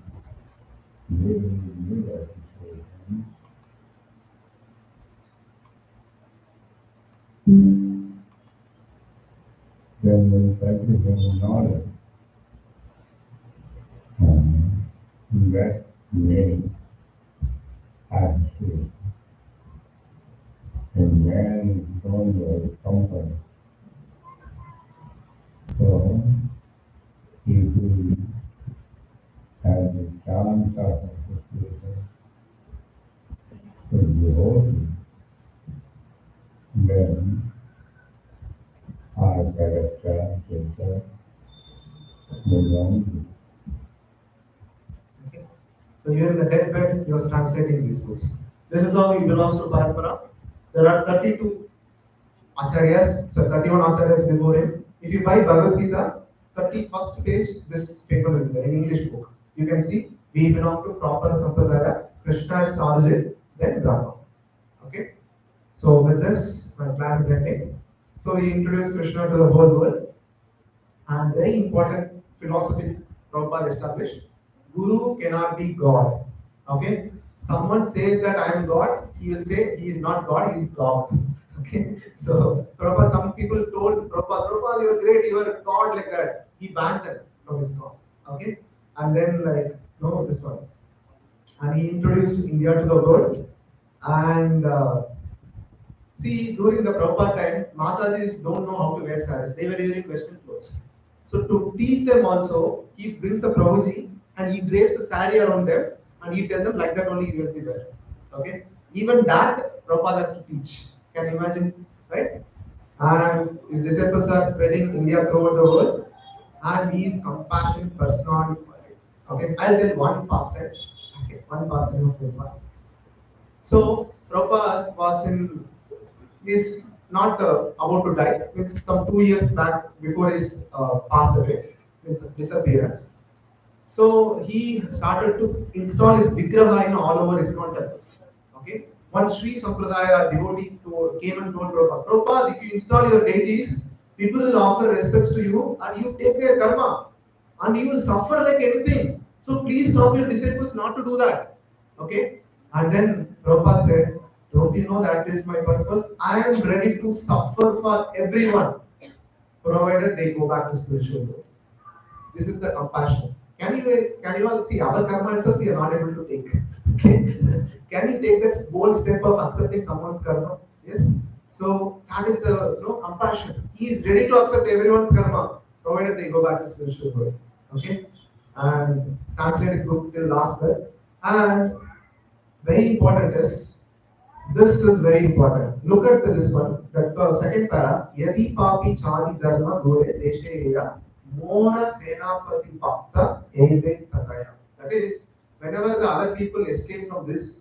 living in that situation. Then we practice in knowledge. That means action. And man is on the company. So, if we have the chance of association with the devotee, then our character is belongs. Okay. So you're in the deathbed, he was translating these books. This is how he belongs to Parampara. There are 32 acharyas, so 31 acharyas before him. If you buy Bhagavad Gita, 31st page, this paper will be there in English book. You can see we belong to proper Sampradaya. Krishna is origin, then Brahma. Okay. So with this, my class is ending. So he introduced Krishna to the whole world. And very important philosophy Prabhupada established. Guru cannot be God. Okay? Someone says that I am God, he will say he is not God, he is God. Okay? So Prabhupada, some people told Prabhupada, you are great, you are God like that. He banned them from his God. Okay? And then like, no, this one. And he introduced India to the world. And see, during the Prabhupada time, Matajis don't know how to wear saris. They were wearing Western clothes. So to teach them also, he brings the Prabhuji and he drapes the sari around them and he tells them like that only you will be wear. Okay? Even that Prabhupada has to teach. Can you imagine? Right? And his disciples are spreading India throughout the world and he is compassionate personality for it. Okay? I'll tell one pastime. Okay, one pastime of Prabhupada. So Prabhupada was in is not about to die. It's some 2 years back before his passed away, it's a disappearance. So he started to install his vigraha in all over his temples. Okay. One Sri Sampradaya devotee came and told Prabhupada, Prabhupada, if you install your deities, people will offer respects to you and you take their karma and you will suffer like anything. So please stop your disciples not to do that. Okay. And then Prabhupada said, don't you know that is my purpose? I am ready to suffer for everyone, provided they go back to spiritual world. This is the compassion. Can you all see our karma itself we are not able to take? Okay? Can you take that bold step of accepting someone's karma? Yes. So that is the compassion. He is ready to accept everyone's karma, provided they go back to spiritual world. Okay? And translated book till last word. And very important is This is very important. Look at this one. That the second para. Yadi papi chari dharma dore desheya mora senapati bhakta eve tataya. That is, whenever the other people escape from this,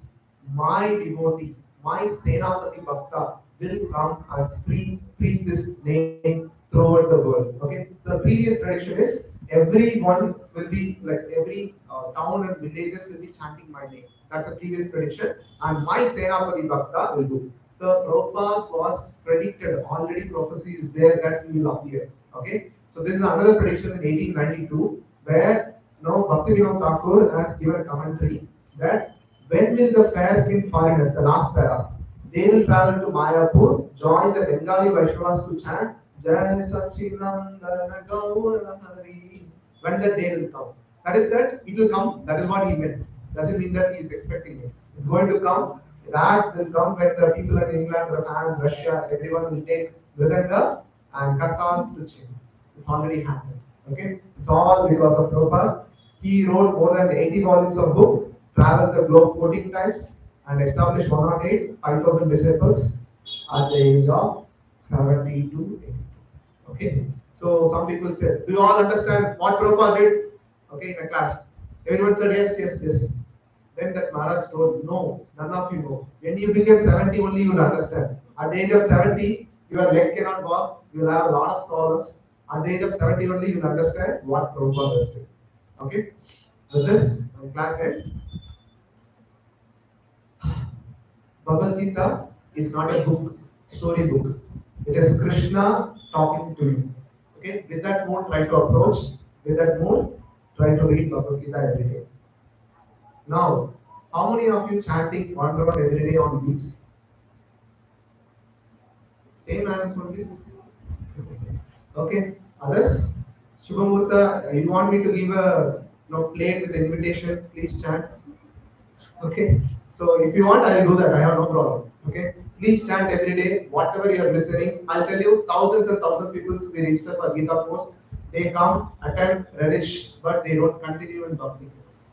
my devotee, my senapati bhakta will come and preach this name throughout the world. Okay. The previous tradition is everyone will be like every town and villages will be chanting my name. That's the previous prediction. And my Senapati Bhakta will do. The Prabhupada was predicted, already prophecy is there that he will appear. Okay. So this is another prediction in 1892 where now Bhaktivinoda Thakur has given a commentary that when will the fair skinned foreigners, the last para, they will travel to Mayapur, join the Bengali Vaishnavas to chant Jai Sachinandana Gaura Hari. When that day will come. That is that it will come. That is what he means. Doesn't mean that he is expecting it. It's going to come. That will come when the people in England, France, Russia, everyone will take Mridanga and Kartans to chant. It's already happened. Okay? It's all because of Prabhupada. He wrote more than 80 volumes of book, traveled the globe 14 times, and established 108, 5,000 disciples at the age of 72. Okay. So some people said, do you all understand what Prabhupada did? Okay, in a class. Everyone said yes, yes, yes. Then that Maharaj told, no, none of you know. When you become 70 only you will understand. At the age of 70, your leg cannot walk, you will have a lot of problems. At the age of 70 only you will understand what Prabhupada has did. Okay? So this class ends. Bhagavad Gita is not a book, story book. It is Krishna talking to you. Okay, with that mode, try to approach. With that mode, try to read Bhagavad Gita every day. Now, how many of you chanting one round every day on beats? Same hands only. Okay, others? Shubhamurtha, you want me to give a plate with invitation? Please chant. Okay, so if you want, I'll do that. I have no problem. Okay, please chant every day, whatever you are listening. I'll tell you, thousands and thousands of people will register for Gita course. They come, attend, relish, but they don't continue in bhakti.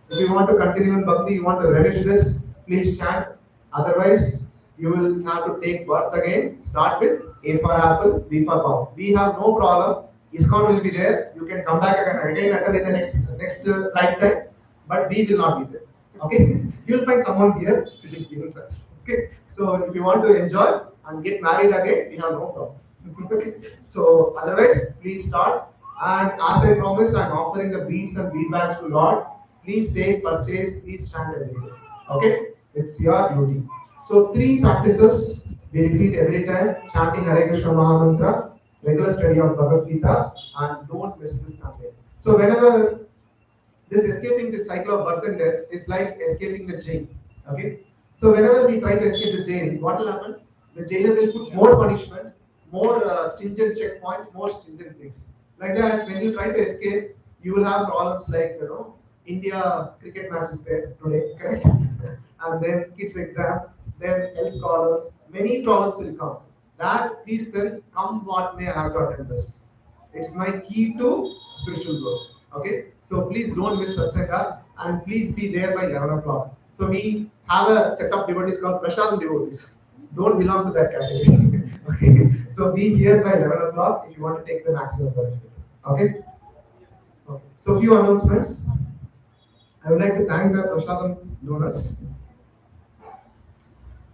If you want to continue in bhakti, you want to relish this, please chant. Otherwise, you will have to take birth again. Start with A for apple, B for bow. We have no problem. ISKCON will be there. You can come back again attend in the next lifetime, but we will not be there. Okay, you'll find someone here sitting here with us. Okay, so if you want to enjoy and get married again, we have no problem. Okay, so otherwise, please start. And as I promised, I'm offering the beads and bead bags to Lord. Please take, purchase, please stand everywhere. Okay, it's your duty. So three practices we repeat every time: chanting Hare Krishna Mahamantra, regular study of Bhagavad Gita, and don't miss this Sunday. So whenever this escaping this cycle of birth and death is like escaping the jail. Okay. So whenever we try to escape the jail, what will happen? The jailer will put more punishment, more stringent checkpoints, more stringent things. Like that, when you try to escape, you will have problems like India cricket match is there today, correct? And then kids exam, then health problems, many problems will come. That please tell, come what may, I have to attend this. It's my key to spiritual growth. Okay, so please don't miss Satsanga and please be there by 11 o'clock. So we have a set of devotees called Prashadam devotees. Don't belong to that category. Okay, so be here by 11 o'clock if you want to take the maximum benefit. Okay, okay. So few announcements. I would like to thank the Prashadam donors.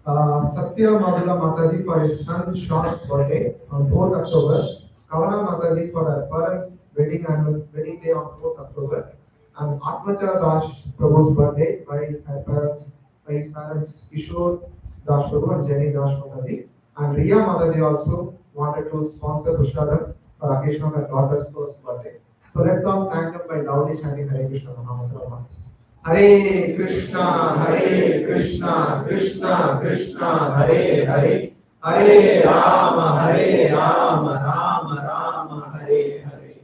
Satya Madhula Mataji for his son's short birthday on 4th October. Kavana Mataji for her parents' wedding day on 4th October. And Atmacha Das Prabhu's birthday by his parents Kishore Das Prabhu and Jenny Das Mataji. And Riya Mataji also wanted to sponsor Prashadam for occasion of her daughter's first birthday. So let's all thank them by loudly chanting Hare Krishna Mahamantra once. Hare Krishna, Krishna Krishna, Hare Hare, Hare Rama, Rama Rama, Hare Hare.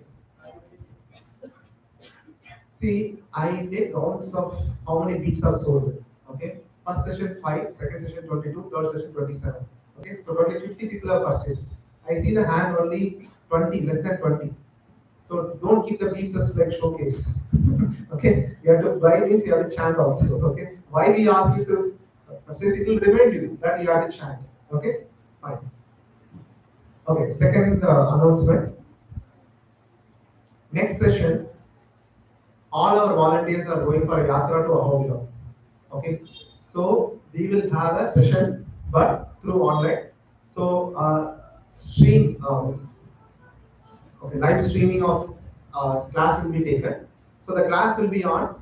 See, I take counts of how many beats are sold. Okay, first session 5, second session 22, third session 27. Okay, so totally 50 people have purchased. I see the hand only 20, less than 20. So don't keep the beats as like showcase. Okay, you have to buy means you have to chant also. Okay, why we ask you to But says it will remind you that you have to chant. Okay, fine. Okay, second announcement. Next session, all our volunteers are going for a yatra to Ahobilam. Okay, so we will have a session, but through online. So stream, okay, live streaming of class will be taken. So the class will be on.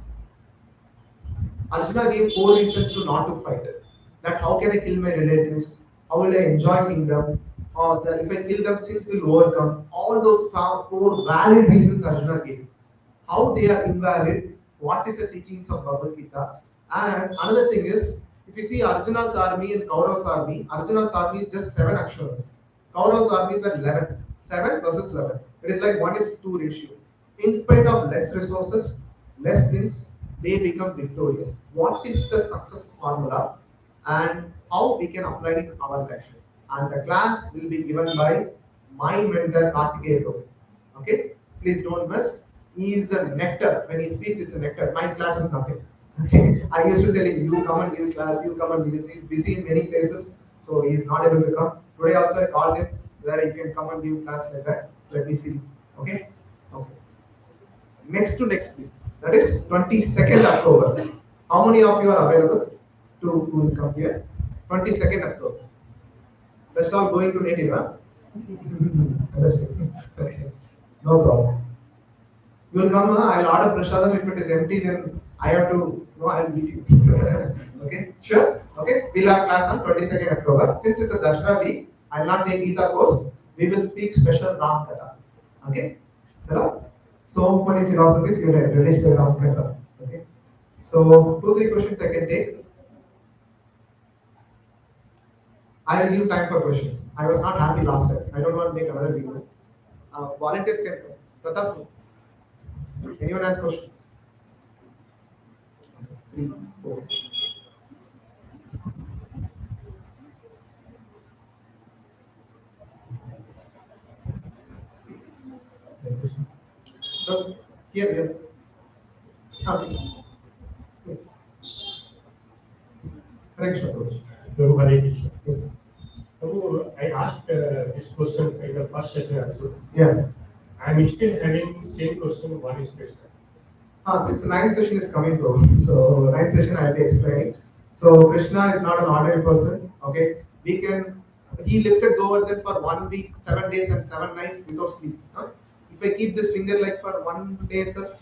Arjuna gave 4 reasons to not to fight. That how can I kill my relatives? How will I enjoy kingdom? Or that if I kill them, sins will overcome. All those 4 valid reasons Arjuna gave. How they are invalid? What is the teachings of Bhagavad Gita? And another thing is, if you see Arjuna's army and Kaurav's army, Arjuna's army is just 7 Aksharas. Kaurav's army is at 11. 7 versus 11. It is like 1:2 ratio. In spite of less resources, less things, they become victorious. What is the success formula and how we can apply it in our life? And the class will be given by my mentor Kartikeya Prabhu. Okay, please don't miss. He is a nectar. When he speaks, it's a nectar. My class is nothing. Okay, I used to tell him, you come and give class, you come and give. He's busy in many places, so he is not able to come. Today also I called him where he can come and give class like that. Let me see. Okay, okay. Next to next week, that is 22nd October. How many of you are available to come here? 22nd October. That's all going to native, huh? Understood. Okay, no problem. You will come, I'll order prasadam. If it is empty, then I have to, no, I'll give you. Okay, sure? Okay, we'll have class on 22nd October. Since it's a Dashra week, I'll not take Gita course. We will speak special Ram Katha. Okay? Hello? So many philosophies you have released by Ram Katha. Okay? So, 2-3 questions I can take. I will give time for questions. I was not happy last time. I don't want to make another video. Volunteers can come. Pratap, anyone has questions? 3, 4. So, here. Okay. Correction approach. Prabhu, Hare Krishna. Yes. Prabhu, I asked this question in the first session also. Yeah. I'm still having same question. What is Krishna? This 9th session is coming to. So 9th session I will be explaining. So Krishna is not an ordinary person. Okay, he lifted Govardhan for 1 week, 7 days and 7 nights without sleep. Huh? If I keep this finger like for 1 day itself,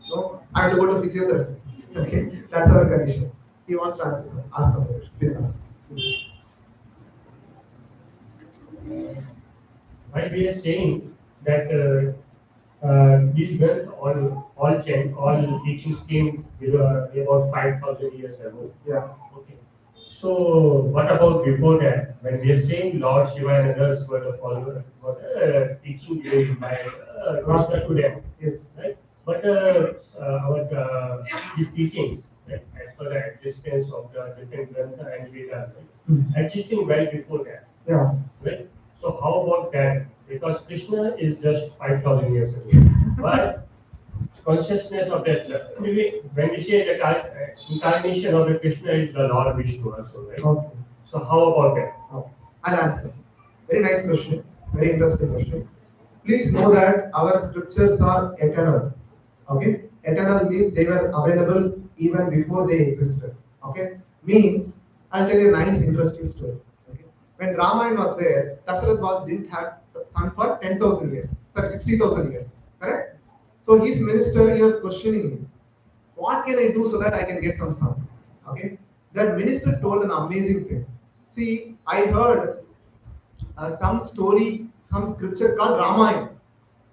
no, I have to go to physiotherapy. Okay, that's our condition. He wants to answer. Sir. Ask him. Please ask. Please. Why we are saying that these girls all teachings came about 5,000 years ago. Yeah. Okay. So what about before that? When we are saying Lord Shiva and others were the followers, were teaching given by Krishna to them. Yes. Right? But these teachings, right, as per the existence of the different Grantha and Veda, right, existing well before that. Yeah. Right? So how about that? Because Krishna is just 5,000 years ago. But consciousness of that, when we say that incarnation of the Krishna is the Lord Vishnu also, right? Okay. So how about that? Okay. I'll answer. Very nice question. Very interesting question. Please know that our scriptures are eternal. Okay? Eternal means they were available even before they existed. Okay? Means, I'll tell you a nice, interesting story. Okay? When Ramayana was there, Dasarath didn't have the son for 10,000 years. Sorry, 60,000 years. Correct? So his minister, he was questioning him. What can I do so that I can get some son? Okay? That minister told an amazing thing. See, I heard some story, some scripture called Ramayana.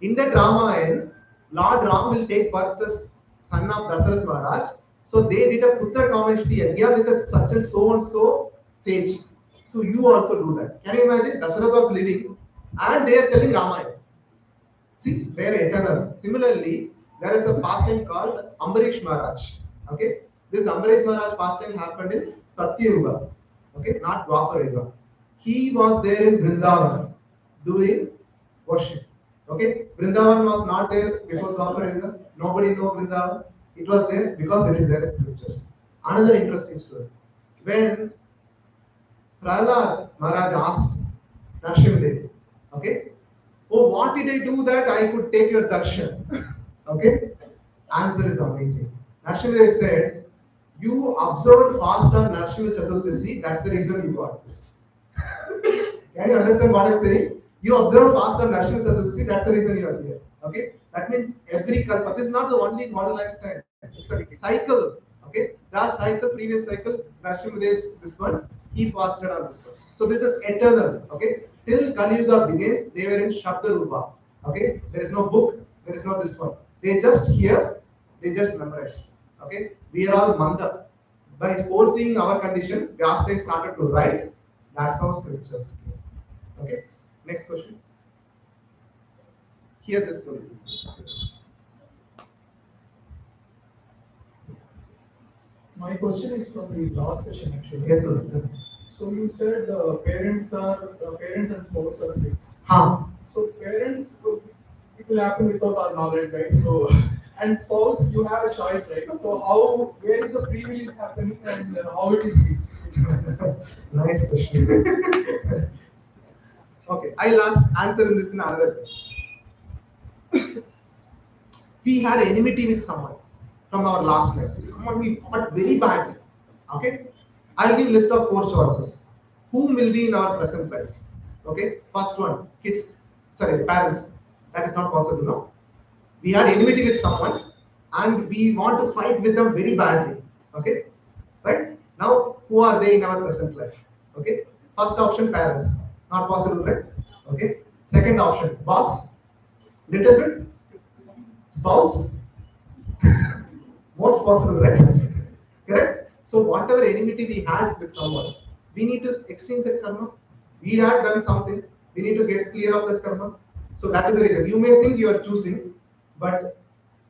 In that Ramayana, Lord Ram will take birth as son of Dasarath Maharaj. So they did a Putra Kameshti Yagya with a such and so sage. So you also do that. Can you imagine? Dasarath was living and they are telling Ramayana. See, they are eternal. Similarly, there is a pastime called Ambarish Maharaj. Okay, this Ambarish Maharaj pastime happened in Satya Yuga. Okay, not Dwapara Yuga. He was there in Vrindavan doing worship. Okay, Vrindavan was not there before Dwapara Yuga. Nobody knows Vrindavan. It was there because it is there in scriptures. Another interesting story. when Prahlad Maharaj asked Nrsimhadev, okay, oh, what did I do that I could take your darshan? Okay, answer is amazing. Nrsimhadev said, you observed fast on Nrsimha Chaturdasi, that's the reason you got this. Can you understand what I'm saying? You observe fast on Nrsimha Chaturdasi, that's the reason you are here. Okay, that means every kalpa. This is not the only one lifetime. It's a cycle. Okay, last cycle, previous cycle, Nrsimha Dev's this one, he fasted on this one. So this is eternal. Okay, till Kali Yuga begins, they were in Shabda Rupa. Okay, there is no book, there is no this one. They just hear, they just memorize. Okay, we are all manda. By foreseeing our condition, Vyasa started to write. That's how scriptures came. Okay, next question. Hear this story. My question is from the last session actually. Yes, sir. So you said parents and spouse are fixed. Huh. So parents, it will happen without our knowledge, right? So and spouse, you have a choice, right? So how, where is the free will is happening and how it is fixed? Nice question. Okay, I'll answer in this in another way. We had enmity with someone from our last life. Someone we fought very badly. Okay, I'll give list of 4 choices. Whom will be in our present life? Okay, first one, kids. Sorry, parents. That is not possible. No, we had enmity with someone, and we want to fight with them very badly. Okay, right? Now, who are they in our present life? Okay, first option, parents. Not possible, right? Okay. Second option, boss. Little bit. Spouse. Most possible, right? Correct? So whatever enmity we had with someone, we need to exchange that karma. We have done something, we need to get clear of this karma. So that is the reason. You may think you are choosing, but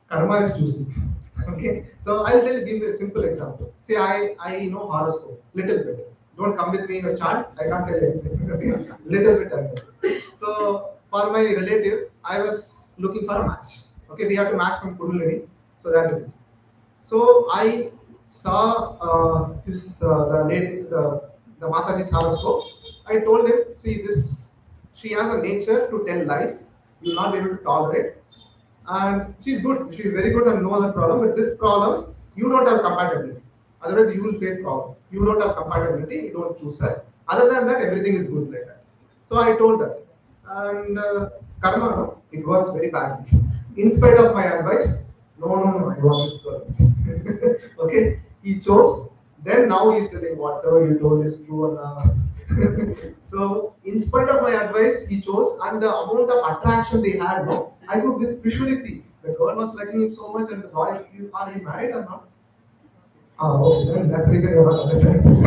karma is choosing. Okay. So I'll give you a simple example. Say I know horoscope, little bit. Don't come with me in a chart, I can't tell you anything. Okay? Little bit I know. So for my relative, I was looking for a match. Okay, we have to match some Kundalini. So that is it. So I saw this the lady, the Mataji's horoscope. I told him, see this, she has a nature to tell lies. You will not be able to tolerate, and she's good. She's very good and no other problem. But this problem, you don't have compatibility. Otherwise, you will face problem. You don't have compatibility. You don't choose her. Other than that, everything is good like that. So I told that, and karma, no, it works very badly. In spite of my advice, no, I want this girl. Okay, he chose. Then now he's telling whatever you told is true. So in spite of my advice, he chose, and the amount of attraction they had, no, I could visually see. The girl was liking him so much, and the boy, are you married or not? Ah, okay, then that's the reason you're not understanding.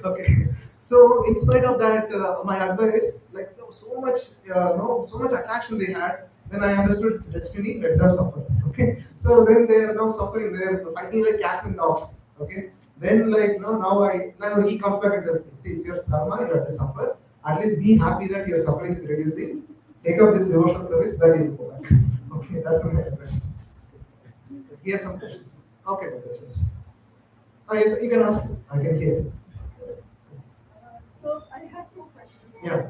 Okay. So in spite of that, my advice, like there was so much, no, so much attraction they had. Then I understood it's destiny. Let them suffer. Okay. So then they are now suffering. They are fighting like cats and dogs. Okay. Then like now he comes back and tells me, see, it's your karma. You have to suffer. At least be happy that your suffering is reducing. Take up this devotional service. Then you go back. Okay. That's my advice. Here are some questions. Okay, yes. Oh, yes, you can ask. I can hear. So I have 2 questions. Yeah.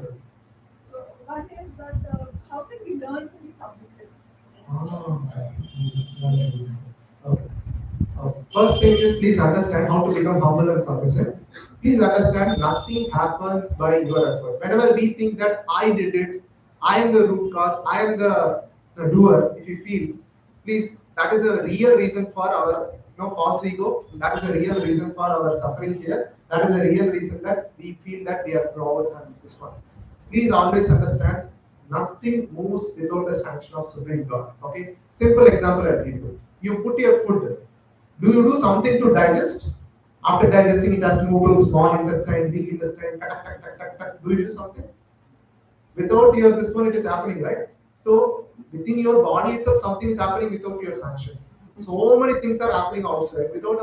So one is that how can we learn to be submissive? Okay. First thing is, please understand how to become humble and submissive. Please understand nothing happens by your effort. Whenever we think that I did it, I am the root cause, I am the doer, if you feel, please, that is a real reason for our false ego. That is the real reason for our suffering here. That is the real reason that we feel that we are proud and this one. Please always understand nothing moves without the sanction of Supreme Lord. Okay? Simple example I'll give you. You put your food. Do you do something to digest? After digesting, it has to move to small intestine, big intestine, do you do something? Without your this one, it is happening, right? So within your body itself, something is happening without your sanction. So many things are happening outside. Without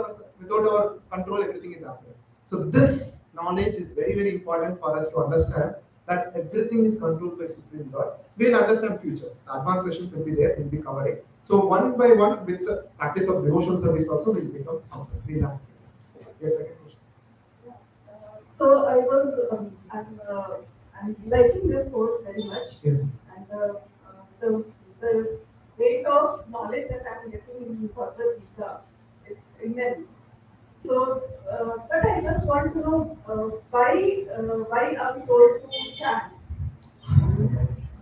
our control, everything is happening. So this knowledge is very, very important for us to understand. that everything is controlled by Supreme Lord. We'll understand future. The advanced sessions will be there, we'll be covering. So one by one, with the practice of devotional service also, will become something. We'll have. Yes, second question. So I was, I'm liking this course very much. Yes. And the weight of knowledge that I'm getting in Bhagavad Gita, it's immense. So, but I just want to know why are we told to chant?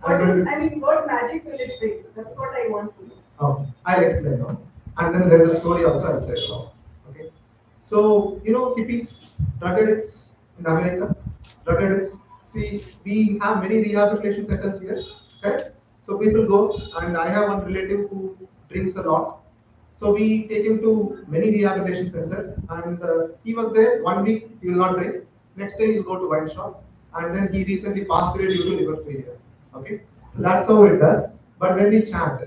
I mean, what magic will it bring? That's what I want to know. Oh, I'll explain now. And then there's a story also I'll tell you. Okay. So, hippies, drug addicts in America, drug addicts. See, we have many rehabilitation centers here. Okay. So people go, and I have one relative who drinks a lot. So we take him to many rehabilitation center, and he was there 1 week. He will not drink. Next day he will go to wine shop, and then he recently passed away due to liver failure. Okay, so that's how it does. But when we chant,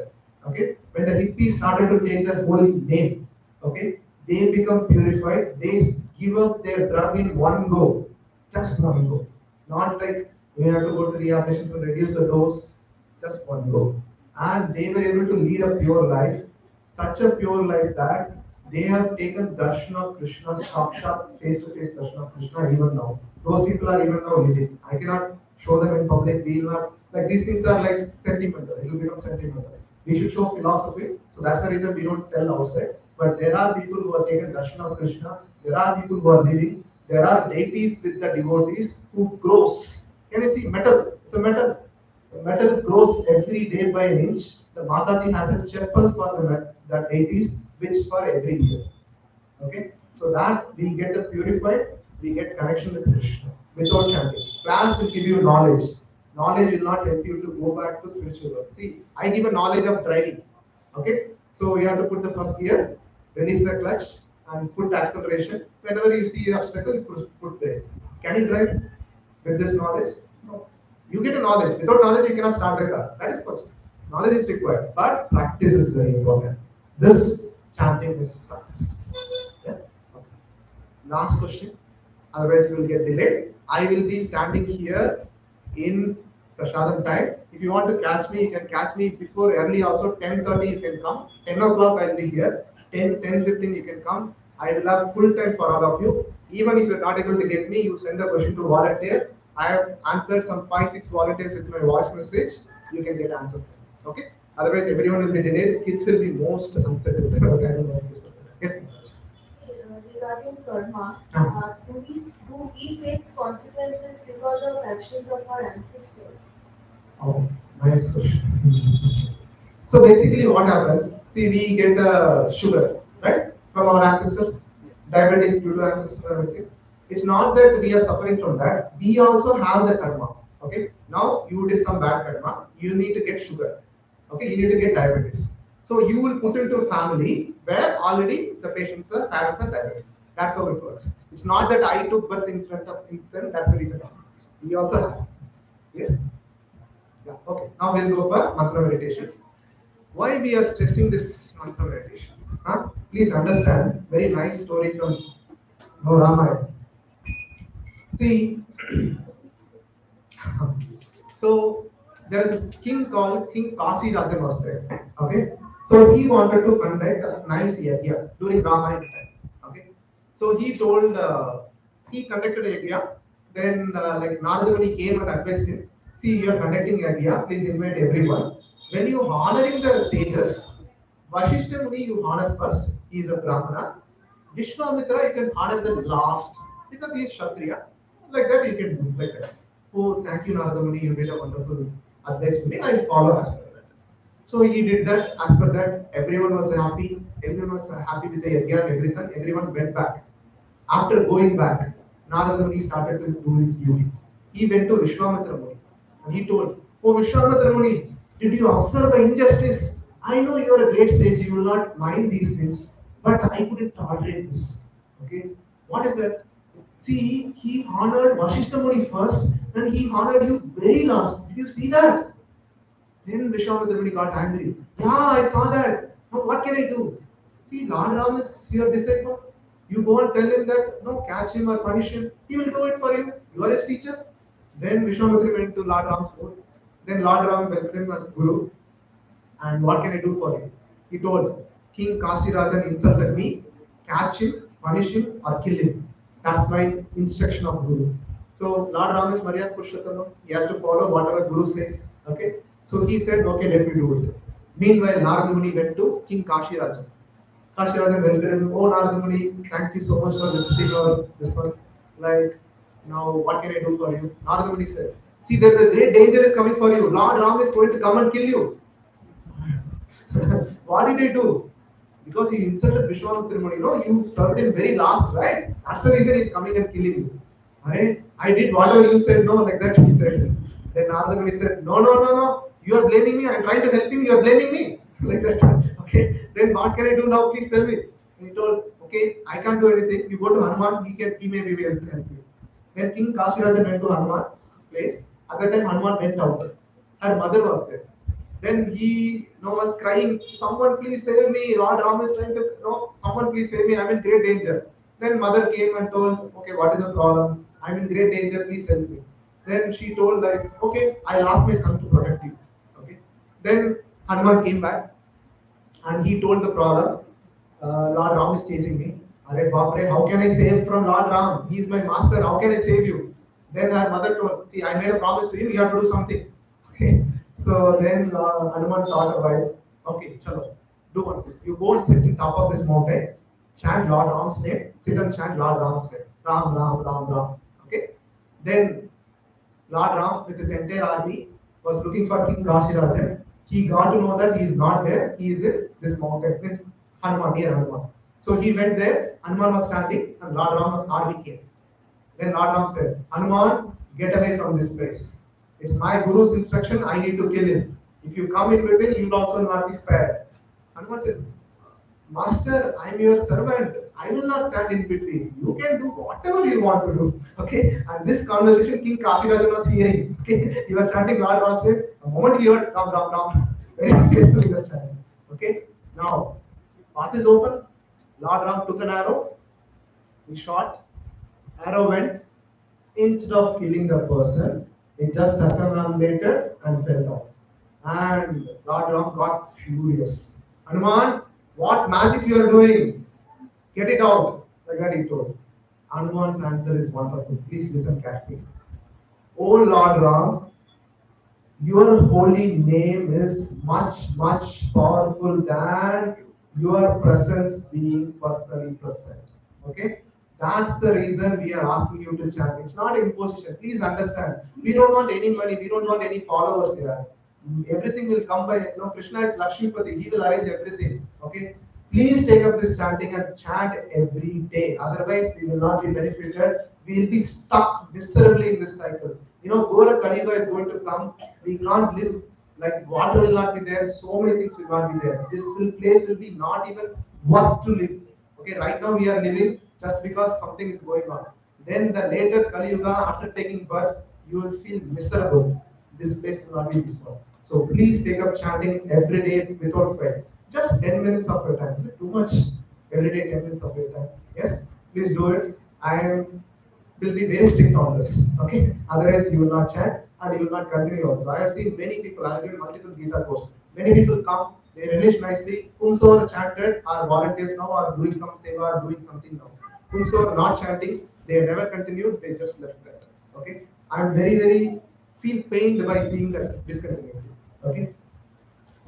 okay, when the hippies started to take the holy name, okay, they become purified. They give up their drug in one go, just one go. Not like we have to go to rehabilitation to reduce the dose, just one go. And they were able to lead a pure life, such a pure life that they have taken darshan of Krishna, sakshat, face-to-face darshan of Krishna even now. Those people are even now living. I cannot show them in public. We will not, like these things are like sentimental. It will become sentimental. We should show philosophy. So that's the reason we don't tell outside. But there are people who are taken darshan of Krishna. There are people who are living. There are deities with the devotees who grows. Can you see metal? It's a metal. The metal grows every day by an inch. The Mataji has a chapel for the deities, which for every year. Okay, so that we get the purified, we get connection with Krishna without chanting. Class will give you knowledge. Knowledge will not help you to go back to spiritual work. See, I give a knowledge of driving. Okay, so you have to put the first gear, release the clutch, and put the acceleration. Whenever you see an obstacle, you put brake. Can you drive with this knowledge? No. You get a knowledge. Without knowledge, you cannot start the car. That is first. Knowledge is required, but practice is very important. This chanting is practice. Yeah? Okay. Last question. Otherwise, we will get delayed. I will be standing here in Prashadam time. If you want to catch me, you can catch me before early also. 10:30 you can come. 10 o'clock I will be here. 10:15 you can come. I will have full time for all of you. Even if you're not able to get me, you send a question to volunteer. I have answered some 5-6 volunteers with my voice message. You can get answer. Okay. Otherwise, everyone will be delayed. Kids will be most unsettled. I don't know. Yes. Regarding karma, do we face consequences because of actions of our ancestors? Oh, nice question. So basically, what happens? See, we get sugar, right, from our ancestors. Diabetes due to ancestors and everything. It's not that we are suffering from that. We also have the karma. Okay. Now you did some bad karma. You need to get sugar. Okay. You need to get diabetes. So you will put into a family where already the parents are diabetic. That's how it works. It's not that I took birth in front of them. That's the reason. We also have. Yeah. Yeah. Okay. Now we'll go for mantra meditation. Why we are stressing this mantra meditation? Huh? Please understand. Very nice story from Ramayana. See, so there is a king called King Kasi Rajan was there. Okay, so he wanted to conduct a nice yajna during Ramayana time. Okay, so he told he conducted a yajna. Then like Narada Muni came and advised him. See, you are conducting yajna. Please invite everyone. When you honoring the sages, Vashishta Muni you honor first. He is a Brahmana. Vishwamitra you can honor the last because he is Kshatriya. Like that you can do like that. Oh, thank you, Narada Muni. You did a wonderful advice to me. I will follow as per that. So he did that. As per that, everyone was happy. Everyone was happy with the yajna and everything. Everyone went back. After going back, Narada Muni started to do his duty. He went to Vishwamitra Muni and he told, "Oh Vishwamitra Muni, did you observe the injustice? I know you are a great sage. You will not mind these things, but I couldn't tolerate this. Okay, what is that? See, he honored Vashishta Muni first, and he honored you very last. Did you see that?" Then Vishwamitra Muni got angry. Yeah, I saw that. Now what can I do? See, Lord Ram is your disciple. You go and tell him that, no, catch him or punish him. He will do it for you. You are his teacher. Then Vishwamitri went to Lord Ram's court. Then Lord Ram welcomed him as Guru. And what can I do for you? He told, King Kasirajan insulted me, catch him, punish him, or kill him. That's my instruction of Guru. So Lord Ram is Maryad Purushottam. He has to follow whatever Guru says. Okay. So he said, okay, let me do it. Meanwhile, Narada Muni went to King Kashirajan. Kashirajan welcomed him. Oh, Narada Muni, thank you so much for visiting our this one. Like, now what can I do for you? Narada Muni said, see, there's a great danger is coming for you. Lord Ram is going to come and kill you. What did he do? Because he insulted Vishwamitra Muni. No, you served him very last, right? That's the reason he's coming and killing you. I did whatever you said, no, like that he said. Then Narada Muni said, no, no, no, no, you are blaming me, I'm trying to help him, you are blaming me. Like that. Okay, then what can I do now? Please tell me. And he told, okay, I can't do anything. You go to Hanuman, he may be able to help you. Then King Kashirajan went to Hanuman place. At that time, Hanuman went out. Her mother was there. Then he was crying, someone please save me, Lord Ram is trying to, someone please save me, I'm in great danger. Then mother came and told, okay, what is the problem? I'm in great danger, please help me. Then she told like, okay, I'll ask my son to protect you. Okay. Then Hanuman came back and he told the problem, Lord Ram is chasing me. Arey Bapre, how can I save from Lord Ram? He is my master, how can I save you? Then her mother told, see, I made a promise to you, you have to do something. Okay. So then Hanuman thought about it. Okay, chalo, do one thing. You go and sit on top of this mountain, chant Lord Ram's name, sit and chant Lord Ram's name. Ram, Ram, Ram, Ram. Okay. Then Lord Ram with his entire army was looking for King Kashirajan. He got to know that he is not there. He is in this mountain, means Hanuman, near Hanuman. So he went there. Hanuman was standing, and Lord Ram's army came. Then Lord Ram said, Hanuman, get away from this place. It's my Guru's instruction, I need to kill him. If you come in between, you will also not be spared. Hanuman said, Master, I am your servant. I will not stand in between. You can do whatever you want to do. Okay? And this conversation King Kashirajan was hearing. Okay? He was chanting Lord Ram's name. The moment he heard Ram, Ram, Ram, very carefully he was chanting. Okay? Now, path is open. Lord Ram took an arrow. He shot. Arrow went. Instead of killing the person, it just circumambulated and fell down. And Lord Ram got furious. Hanuman, what magic you are doing? Get it out. Like that he told. Hanuman's answer is wonderful. Please listen carefully. Oh Lord Ram, your holy name is much, much powerful than your presence being personally present. Okay? That's the reason we are asking you to chant. It's not imposition. Please understand. We don't want any money. We don't want any followers here. Everything will come by, Krishna is Lakshmipati. He will arrange everything. Okay? Please take up this chanting and chant every day. Otherwise, we will not be benefited. We will be stuck miserably in this cycle. Gora Kaliga is going to come. We can't live. Like water will not be there. So many things will not be there. This place will be not even worth to live. Okay, right now we are living just because something is going on. Then the later Kali Yuga, after taking birth, you will feel miserable. This place will not be peaceful. So please take up chanting every day without fail. Just 10 minutes of your time. Is it too much? Every day 10 minutes of your time. Yes? Please do it. I will be very strict on this. Okay? Otherwise you will not chant and you will not continue also. I have seen many people, I have given multiple Gita courses. Many people come, they relish nicely. Whomsoever chanted are volunteers now, are doing some seva, are doing something now. Whomsoever not chanting, they have never continued, they just left that. Okay? I am very, very feel pained by seeing that discontinuity. Okay?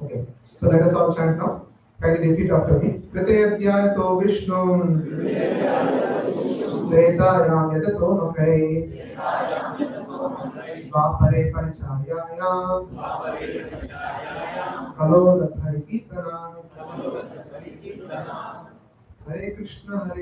Okay. So let us all chant now. Kindly repeat after me. Pratayadhyato Vishnu Tretayam Yajato Nokai Vapare Paricharyayam Kalo Dathari Kirtana Hare Krishna Hare